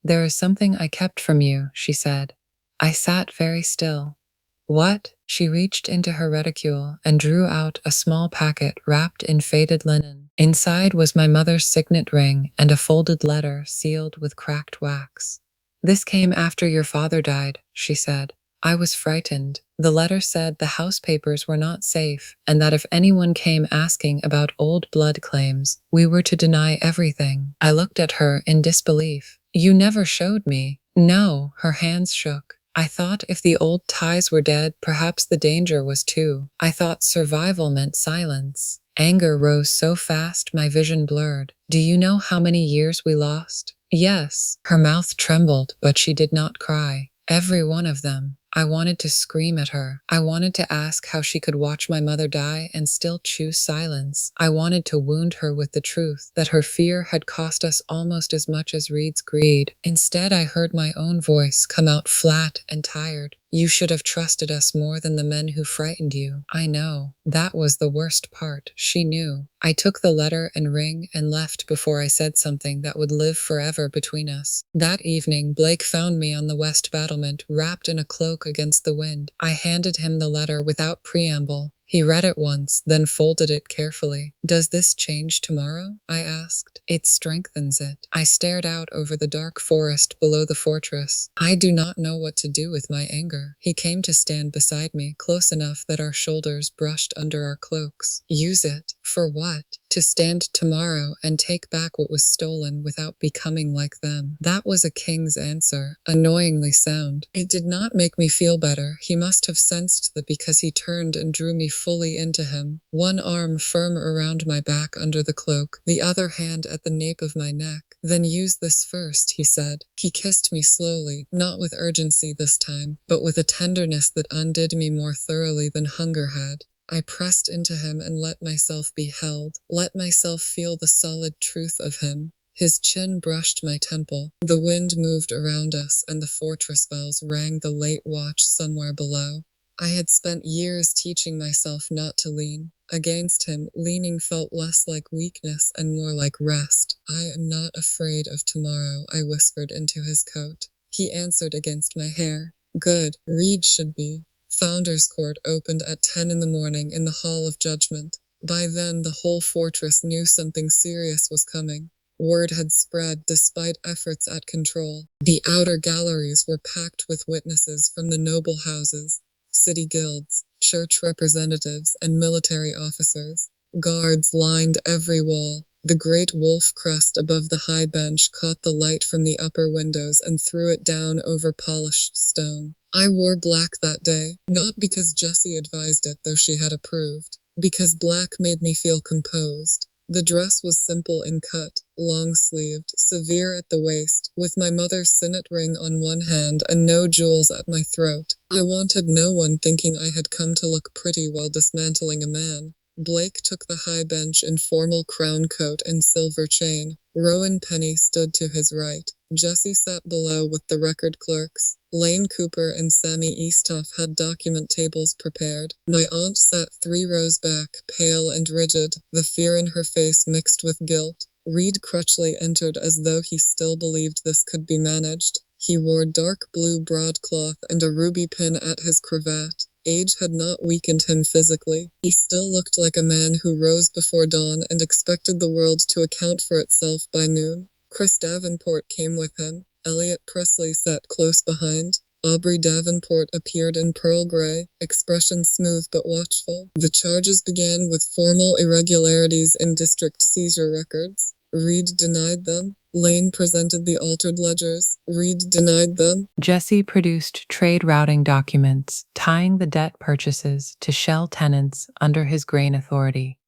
"There is something I kept from you," she said. I sat very still. "What?" She reached into her reticule and drew out a small packet wrapped in faded linen. Inside was my mother's signet ring and a folded letter sealed with cracked wax. "This came after your father died," she said. I was frightened. The letter said the house papers were not safe and that if anyone came asking about old blood claims, we were to deny everything. I looked at her in disbelief. "You never showed me." "No," her hands shook. "I thought if the old ties were dead, perhaps the danger was too. I thought survival meant silence." Anger rose so fast my vision blurred. "Do you know how many years we lost?" "Yes." Her mouth trembled, but she did not cry. "Every one of them." I wanted to scream at her. I wanted to ask how she could watch my mother die and still choose silence. I wanted to wound her with the truth that her fear had cost us almost as much as Reed's greed. Instead, I heard my own voice come out flat and tired. "You should have trusted us more than the men who frightened you." "I know." That was the worst part. She knew. I took the letter and ring and left before I said something that would live forever between us. That evening, Blake found me on the west battlement, wrapped in a cloak against the wind. I handed him the letter without preamble. He read it once, then folded it carefully. "Does this change tomorrow?" I asked. "It strengthens it." I stared out over the dark forest below the fortress. I do not know what to do with my anger. He came to stand beside me, close enough that our shoulders brushed under our cloaks. "Use it." "For what?" "To stand tomorrow and take back what was stolen without becoming like them." That was a king's answer, annoyingly sound. It did not make me feel better. He must have sensed that because he turned and drew me fully into him, one arm firm around my back under the cloak, the other hand at the nape of my neck. "Then use this first," he said. He kissed me slowly, not with urgency this time, but with a tenderness that undid me more thoroughly than hunger had. I pressed into him and let myself be held, let myself feel the solid truth of him. His chin brushed my temple. The wind moved around us and the fortress bells rang the late watch somewhere below. I had spent years teaching myself not to lean. Against him, leaning felt less like weakness and more like rest. "I am not afraid of tomorrow," I whispered into his coat. He answered against my hair. "Good. Reed should be." Founders Court opened at 10 in the morning in the Hall of Judgment. By then, the whole fortress knew something serious was coming. Word had spread despite efforts at control. The outer galleries were packed with witnesses from the noble houses, city guilds, church representatives, and military officers. Guards lined every wall. The great wolf crest above the high bench caught the light from the upper windows and threw it down over polished stone. I wore black that day, not because Jessie advised it, though she had approved, because black made me feel composed. The dress was simple in cut, long-sleeved, severe at the waist, with my mother's signet ring on one hand and no jewels at my throat. I wanted no one thinking I had come to look pretty while dismantling a man. Blake took the high bench in formal crown coat and silver chain. Rowan Penny stood to his right. Jessie sat below with the record clerks. Lane Cooper and Sammy Eastoff had document tables prepared. My aunt sat 3 rows back, pale and rigid, the fear in her face mixed with guilt. Reed Crutchley entered as though he still believed this could be managed. He wore dark blue broadcloth and a ruby pin at his cravat. Age had not weakened him physically. He still looked like a man who rose before dawn and expected the world to account for itself by noon. Chris Davenport came with him. Elliot Presley sat close behind. Aubrey Davenport appeared in pearl gray, expression smooth but watchful. The charges began with formal irregularities in district seizure records. Reed denied them. Lane presented the altered ledgers. Reed denied them. Jesse produced trade routing documents tying the debt purchases to shell tenants under his grain authority.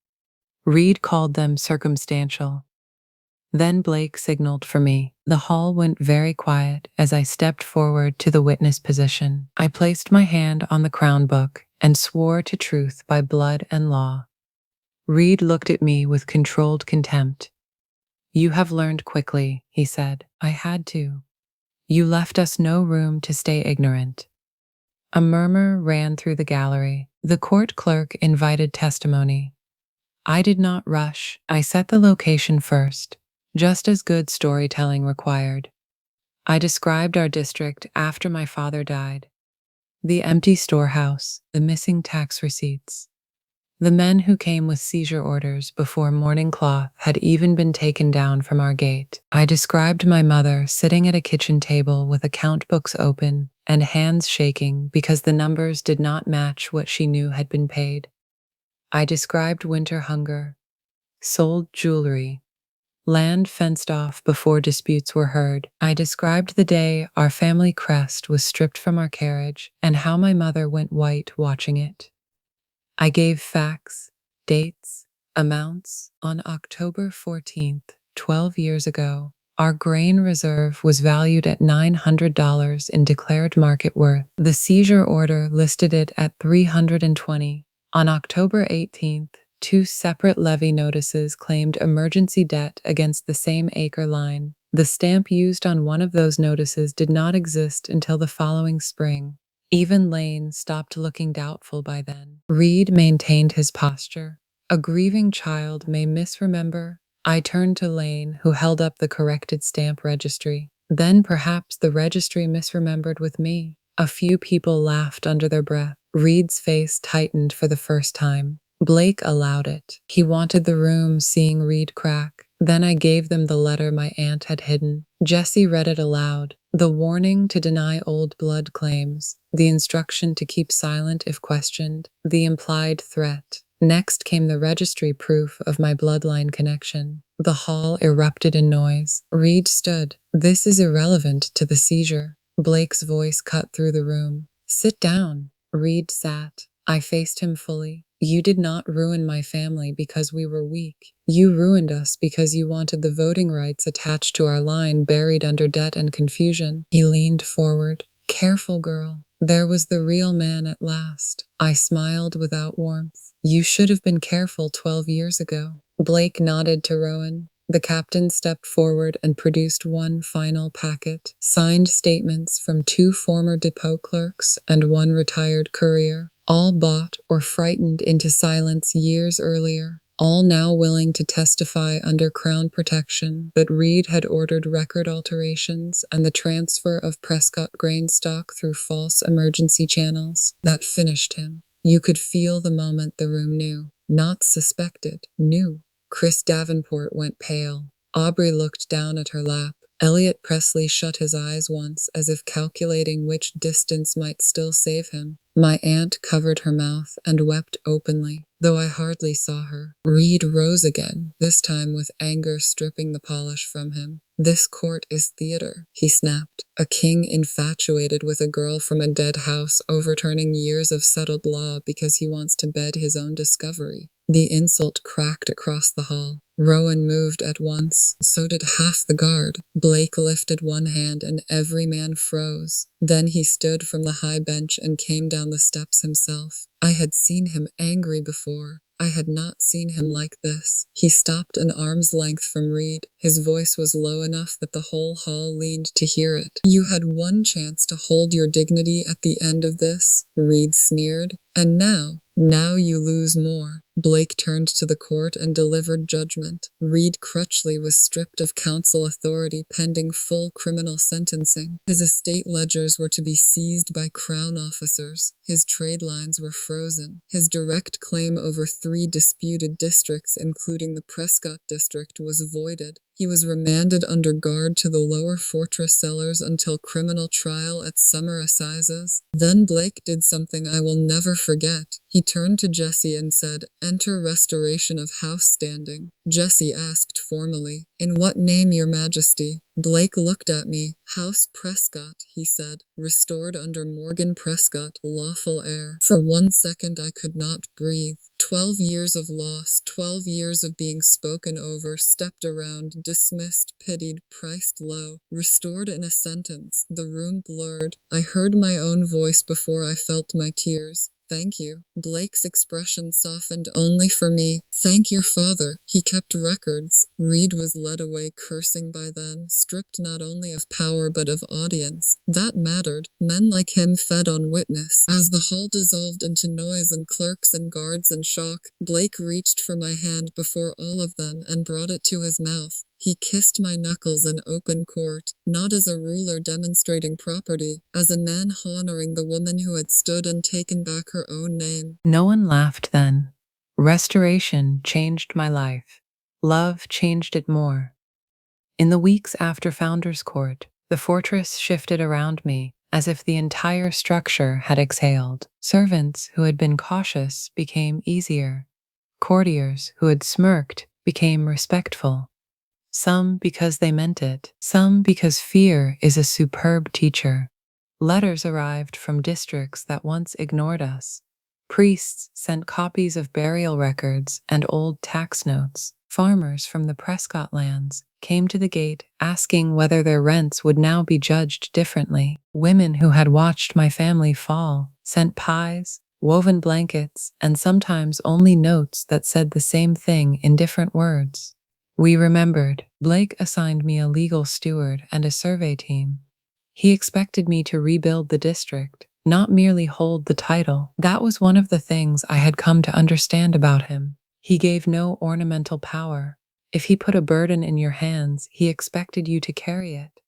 Reed called them circumstantial. Then Blake signaled for me. The hall went very quiet as I stepped forward to the witness position. I placed my hand on the crown book and swore to truth by blood and law. Reed looked at me with controlled contempt. "You have learned quickly," he said. "I had to. You left us no room to stay ignorant." A murmur ran through the gallery. The court clerk invited testimony. I did not rush. I set the location first, just as good storytelling required. I described our district after my father died. The empty storehouse, the missing tax receipts, the men who came with seizure orders before mourning cloth had even been taken down from our gate. I described my mother sitting at a kitchen table with account books open and hands shaking because the numbers did not match what she knew had been paid. I described winter hunger, sold jewelry, land fenced off before disputes were heard. I described the day our family crest was stripped from our carriage and how my mother went white watching it. I gave facts, dates, amounts. On October 14th, 12 years ago, our grain reserve was valued at $900 in declared market worth. The seizure order listed it at $320. On October 18th, 2 separate levy notices claimed emergency debt against the same acre line. The stamp used on one of those notices did not exist until the following spring. Even Lane stopped looking doubtful by then. Reed maintained his posture. A grieving child may misremember. I turned to Lane, who held up the corrected stamp registry. Then perhaps the registry misremembered with me. A few people laughed under their breath. Reed's face tightened for the first time. Blake allowed it. He wanted the room seeing Reed crack. Then I gave them the letter my aunt had hidden. Jesse read it aloud. The warning to deny old blood claims, the instruction to keep silent if questioned, the implied threat. Next came the registry proof of my bloodline connection. The hall erupted in noise. Reed stood. "This is irrelevant to the seizure." Blake's voice cut through the room. "Sit down." Reed sat. I faced him fully. "You did not ruin my family because we were weak. You ruined us because you wanted the voting rights attached to our line buried under debt and confusion." He leaned forward. "Careful, girl. There was the real man at last." I smiled without warmth. "You should have been careful 12 years ago." Blake nodded to Rowan. The captain stepped forward and produced one final packet, signed statements from 2 former depot clerks and 1 retired courier, all bought or frightened into silence years earlier, all now willing to testify under Crown protection that Reed had ordered record alterations and the transfer of Prescott grain stock through false emergency channels. That finished him. You could feel the moment the room knew, not suspected, knew. Chris Davenport went pale. Aubrey looked down at her lap. Elliot Presley shut his eyes once, as if calculating which distance might still save him. My aunt covered her mouth and wept openly, though I hardly saw her. Reed rose again, this time with anger stripping the polish from him. "This court is theater," he snapped. "A king infatuated with a girl from a dead house overturning years of settled law because he wants to bed his own discovery." The insult cracked across the hall. Rowan moved at once. So did half the guard. Blake lifted one hand and every man froze. Then he stood from the high bench and came down the steps himself. I had seen him angry before. I had not seen him like this. He stopped an arm's length from Reed. His voice was low enough that the whole hall leaned to hear it. "You had one chance to hold your dignity at the end of this," Reed sneered. "And now you lose more." Blake turned to the court and delivered judgment. Reed Crutchley was stripped of council authority pending full criminal sentencing. His estate ledgers were to be seized by Crown officers. His trade lines were frozen. His direct claim over 3 disputed districts, including the Prescott district, was voided. He was remanded under guard to the lower fortress cellars until criminal trial at summer assizes. Then Blake did something I will never forget. He turned to Jesse and said, "Enter restoration of house standing." Jesse asked formally, "In what name, your majesty?" Blake looked at me. "House Prescott," he said, "restored under Morgan Prescott, lawful heir." For 1 second I could not breathe. 12 years of loss, 12 years of being spoken over, stepped around, dismissed, pitied, priced low, restored in a sentence. The room blurred. I heard my own voice before I felt my tears. "Thank you." Blake's expression softened only for me. "Thank your father. He kept records." Reed was led away cursing by then, stripped not only of power but of audience. That mattered. Men like him fed on witness. As the hall dissolved into noise and clerks and guards and shock, Blake reached for my hand before all of them and brought it to his mouth. He kissed my knuckles in open court, not as a ruler demonstrating property, as a man honoring the woman who had stood and taken back her own name. No one laughed then. Restoration changed my life. Love changed it more. In the weeks after Founders Court, the fortress shifted around me as if the entire structure had exhaled. Servants who had been cautious became easier. Courtiers who had smirked became respectful. Some because they meant it, some because fear is a superb teacher. Letters arrived from districts that once ignored us. Priests sent copies of burial records and old tax notes. Farmers from the Prescott lands came to the gate asking whether their rents would now be judged differently. Women who had watched my family fall sent pies, woven blankets, and sometimes only notes that said the same thing in different words. We remembered. Blake assigned me a legal steward and a survey team. He expected me to rebuild the district, not merely hold the title. That was one of the things I had come to understand about him. He gave no ornamental power. If he put a burden in your hands, he expected you to carry it.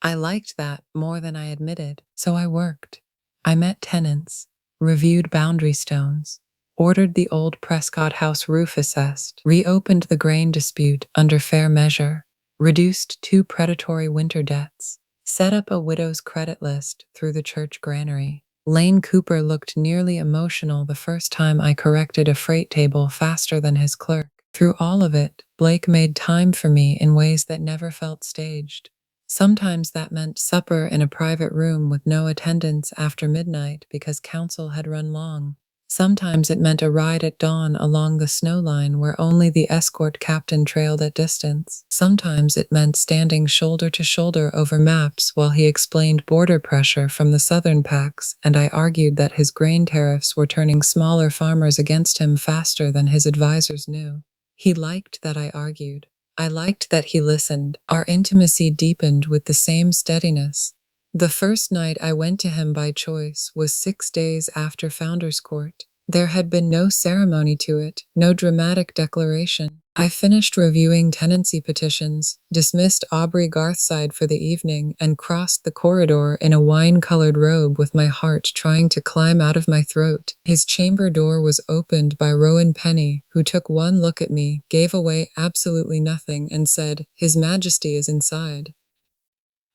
I liked that more than I admitted, so I worked. I met tenants, reviewed boundary stones, ordered the old Prescott house roof assessed, reopened the grain dispute under fair measure, reduced 2 predatory winter debts, set up a widow's credit list through the church granary. Lane Cooper looked nearly emotional the first time I corrected a freight table faster than his clerk. Through all of it, Blake made time for me in ways that never felt staged. Sometimes that meant supper in a private room with no attendance after midnight because council had run long. Sometimes it meant a ride at dawn along the snow line where only the escort captain trailed at distance. Sometimes it meant standing shoulder to shoulder over maps while he explained border pressure from the southern packs, and I argued that his grain tariffs were turning smaller farmers against him faster than his advisors knew. He liked that I argued. I liked that he listened. Our intimacy deepened with the same steadiness. The first night I went to him by choice was 6 days after Founders Court. There had been no ceremony to it, no dramatic declaration. I finished reviewing tenancy petitions, dismissed Aubrey Garthside for the evening, and crossed the corridor in a wine-colored robe with my heart trying to climb out of my throat. His chamber door was opened by Rowan Penny, who took one look at me, gave away absolutely nothing, and said, "His Majesty is inside."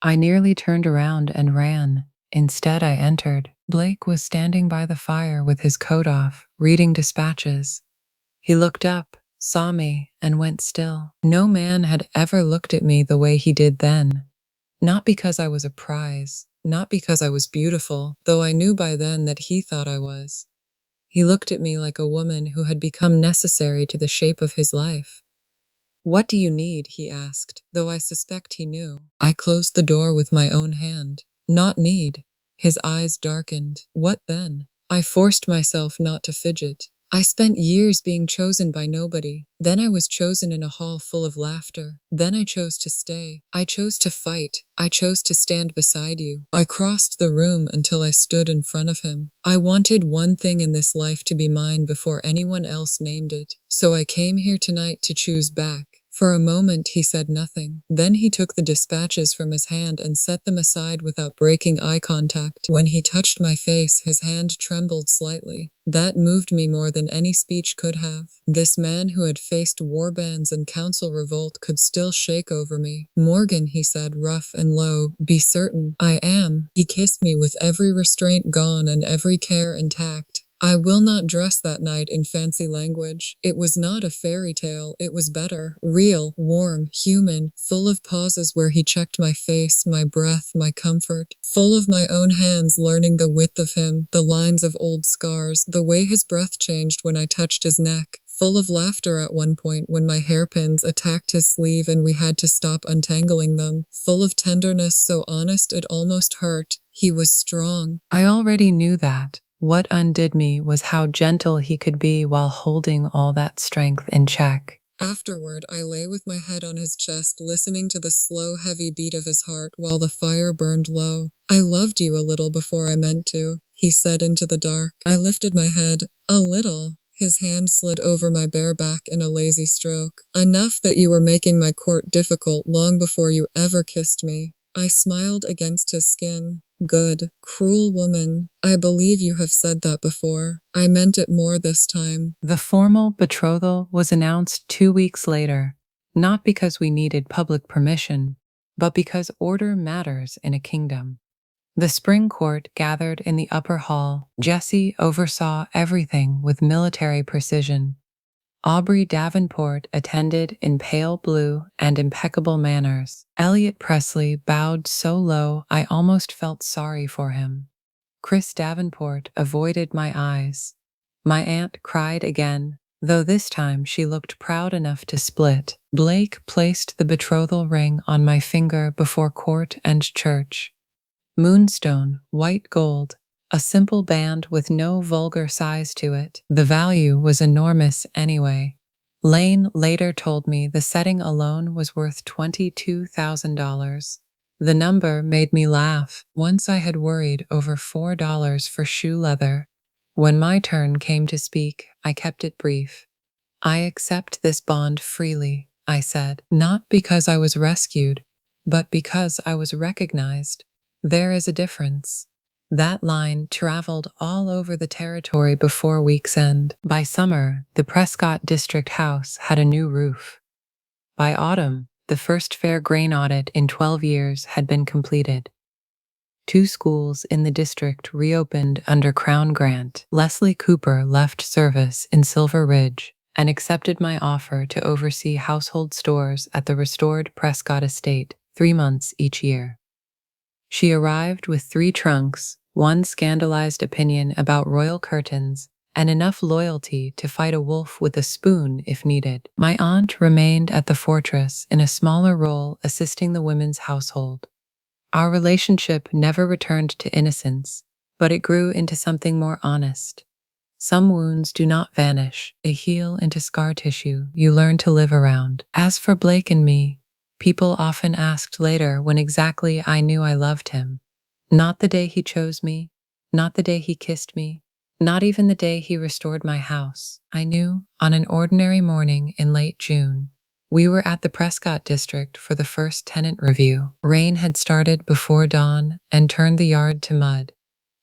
I nearly turned around and ran. Instead, I entered. Blake was standing by the fire with his coat off, reading dispatches. He looked up, saw me, and went still. No man had ever looked at me the way he did then. Not because I was a prize, not because I was beautiful, though I knew by then that he thought I was. He looked at me like a woman who had become necessary to the shape of his life. "What do you need?" he asked, though I suspect he knew. I closed the door with my own hand. "Not need." His eyes darkened. "What then?" I forced myself not to fidget. "I spent years being chosen by nobody. Then I was chosen in a hall full of laughter. Then I chose to stay. I chose to fight. I chose to stand beside you." I crossed the room until I stood in front of him. I wanted one thing in this life to be mine before anyone else named it. So I came here tonight to choose back. For a moment he said nothing. Then he took the dispatches from his hand and set them aside without breaking eye contact. When he touched my face, his hand trembled slightly. That moved me more than any speech could have. This man who had faced war bands and council revolt could still shake over me. "Morgan," he said, rough and low, "be certain I am." He kissed me with every restraint gone and every care intact. I will not dress that night in fancy language. It was not a fairy tale, it was better, real, warm, human, full of pauses where he checked my face, my breath, my comfort, full of my own hands learning the width of him, the lines of old scars, the way his breath changed when I touched his neck, full of laughter at one point when my hairpins attacked his sleeve and we had to stop untangling them, full of tenderness so honest it almost hurt. He was strong. I already knew that. What undid me was how gentle he could be while holding all that strength in check. Afterward, I lay with my head on his chest, listening to the slow, heavy beat of his heart while the fire burned low. "I loved you a little before I meant to," he said into the dark. I lifted my head. "A little." His hand slid over my bare back in a lazy stroke. "Enough that you were making my court difficult long before you ever kissed me." I smiled against his skin. "Good, cruel woman. I believe you have said that before. I meant it more this time." The formal betrothal was announced 2 weeks later, not because we needed public permission, but because order matters in a kingdom. The spring court gathered in the upper hall. Jesse oversaw everything with military precision. Aubrey Davenport attended in pale blue and impeccable manners. Elliot Presley bowed so low I almost felt sorry for him. Chris Davenport avoided my eyes. My aunt cried again, though this time she looked proud enough to split. Blake placed the betrothal ring on my finger before court and church. Moonstone, white gold, a simple band with no vulgar size to it. The value was enormous anyway. Lane later told me the setting alone was worth $22,000. The number made me laugh. Once I had worried over $4 for shoe leather. When my turn came to speak, I kept it brief. "I accept this bond freely," I said, "not because I was rescued, but because I was recognized. There is a difference." That line traveled all over the territory before week's end. By summer, the Prescott District House had a new roof. By autumn, the first fair grain audit in 12 years had been completed. 2 schools in the district reopened under Crown grant. Leslie Cooper left service in Silver Ridge and accepted my offer to oversee household stores at the restored Prescott estate 3 months each year. She arrived with 3 trunks, 1 scandalized opinion about royal curtains, and enough loyalty to fight a wolf with a spoon if needed. My aunt remained at the fortress in a smaller role assisting the women's household. Our relationship never returned to innocence, but it grew into something more honest. Some wounds do not vanish, they heal into scar tissue you learn to live around. As for Blake and me, people often asked later when exactly I knew I loved him. Not the day he chose me, not the day he kissed me, not even the day he restored my house. I knew on an ordinary morning in late June. We were at the Prescott district for the first tenant review. Rain had started before dawn and turned the yard to mud.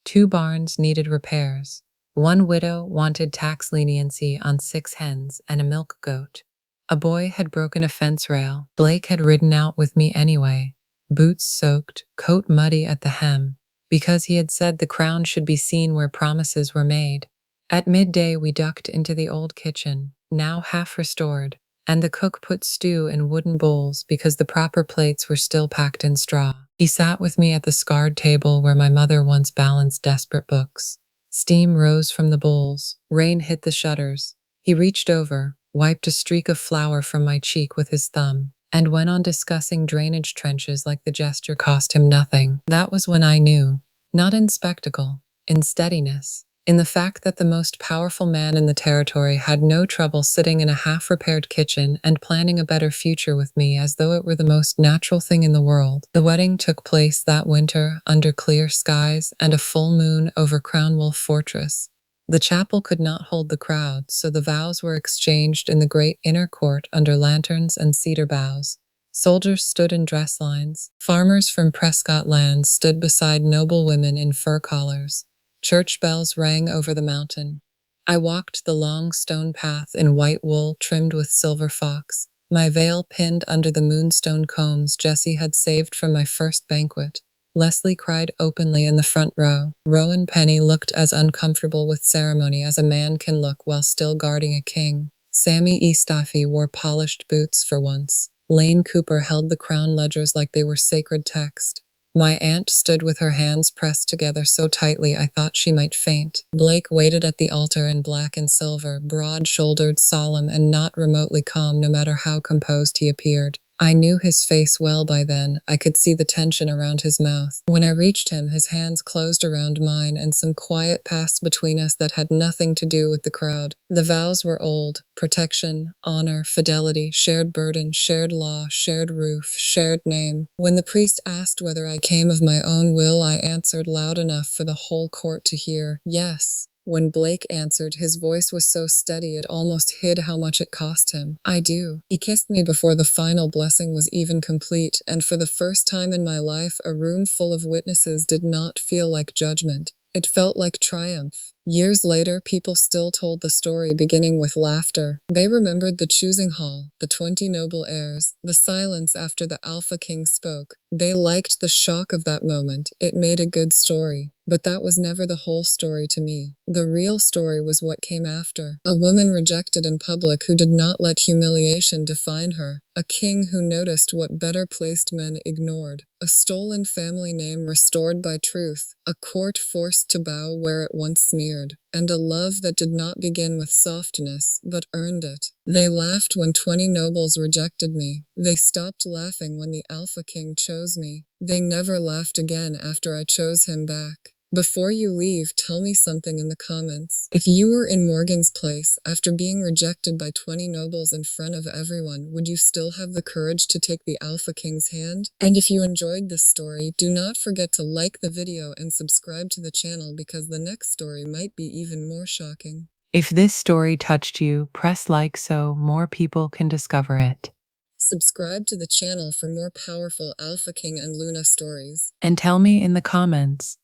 2 barns needed repairs. 1 widow wanted tax leniency on 6 hens and a milk goat. A boy had broken a fence rail. Blake had ridden out with me anyway, boots soaked, coat muddy at the hem, because he had said the crown should be seen where promises were made. At midday we ducked into the old kitchen, now half restored, and the cook put stew in wooden bowls because the proper plates were still packed in straw. He sat with me at the scarred table where my mother once balanced desperate books. Steam rose from the bowls. Rain hit the shutters. He reached over, wiped a streak of flour from my cheek with his thumb, and went on discussing drainage trenches like the gesture cost him nothing. That was when I knew, not in spectacle, in steadiness, in the fact that the most powerful man in the territory had no trouble sitting in a half-repaired kitchen and planning a better future with me as though it were the most natural thing in the world. The wedding took place that winter under clear skies and a full moon over Crown Wolf Fortress. The chapel could not hold the crowd, so the vows were exchanged in the great inner court under lanterns and cedar boughs. Soldiers stood in dress lines. Farmers from Prescott lands stood beside noble women in fur collars. Church bells rang over the mountain. I walked the long stone path in white wool trimmed with silver fox, my veil pinned under the moonstone combs Jessie had saved from my first banquet. Leslie cried openly in the front row. Rowan Penny looked as uncomfortable with ceremony as a man can look while still guarding a king. Sammy Eastaffy wore polished boots for once. Lane Cooper held the crown ledgers like they were sacred text. My aunt stood with her hands pressed together so tightly I thought she might faint. Blake waited at the altar in black and silver, broad-shouldered, solemn, and not remotely calm no matter how composed he appeared. I knew his face well by then. I could see the tension around his mouth. When I reached him, his hands closed around mine and some quiet passed between us that had nothing to do with the crowd. The vows were old. Protection, honor, fidelity, shared burden, shared law, shared roof, shared name. When the priest asked whether I came of my own will, I answered loud enough for the whole court to hear, yes. When Blake answered, his voice was so steady it almost hid how much it cost him. I do. He kissed me before the final blessing was even complete, and for the first time in my life, a room full of witnesses did not feel like judgment. It felt like triumph. Years later, people still told the story, beginning with laughter. They remembered the choosing hall, the 20 noble heirs, the silence after the Alpha King spoke. They liked the shock of that moment. It made a good story. But that was never the whole story to me. The real story was what came after. A woman rejected in public who did not let humiliation define her. A king who noticed what better-placed men ignored. A stolen family name restored by truth. A court forced to bow where it once sneered. And a love that did not begin with softness, but earned it. They laughed when 20 nobles rejected me. They stopped laughing when the Alpha King chose me. They never laughed again after I chose him back. Before you leave, tell me something in the comments. If you were in Morgan's place, after being rejected by 20 nobles in front of everyone, would you still have the courage to take the Alpha King's hand? And if you enjoyed this story, do not forget to like the video and subscribe to the channel because the next story might be even more shocking. If this story touched you, press like so more people can discover it. Subscribe to the channel for more powerful Alpha King and Luna stories. And tell me in the comments,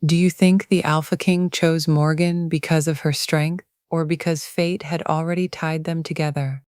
do you think the Alpha King chose Morgan because of her strength or because fate had already tied them together?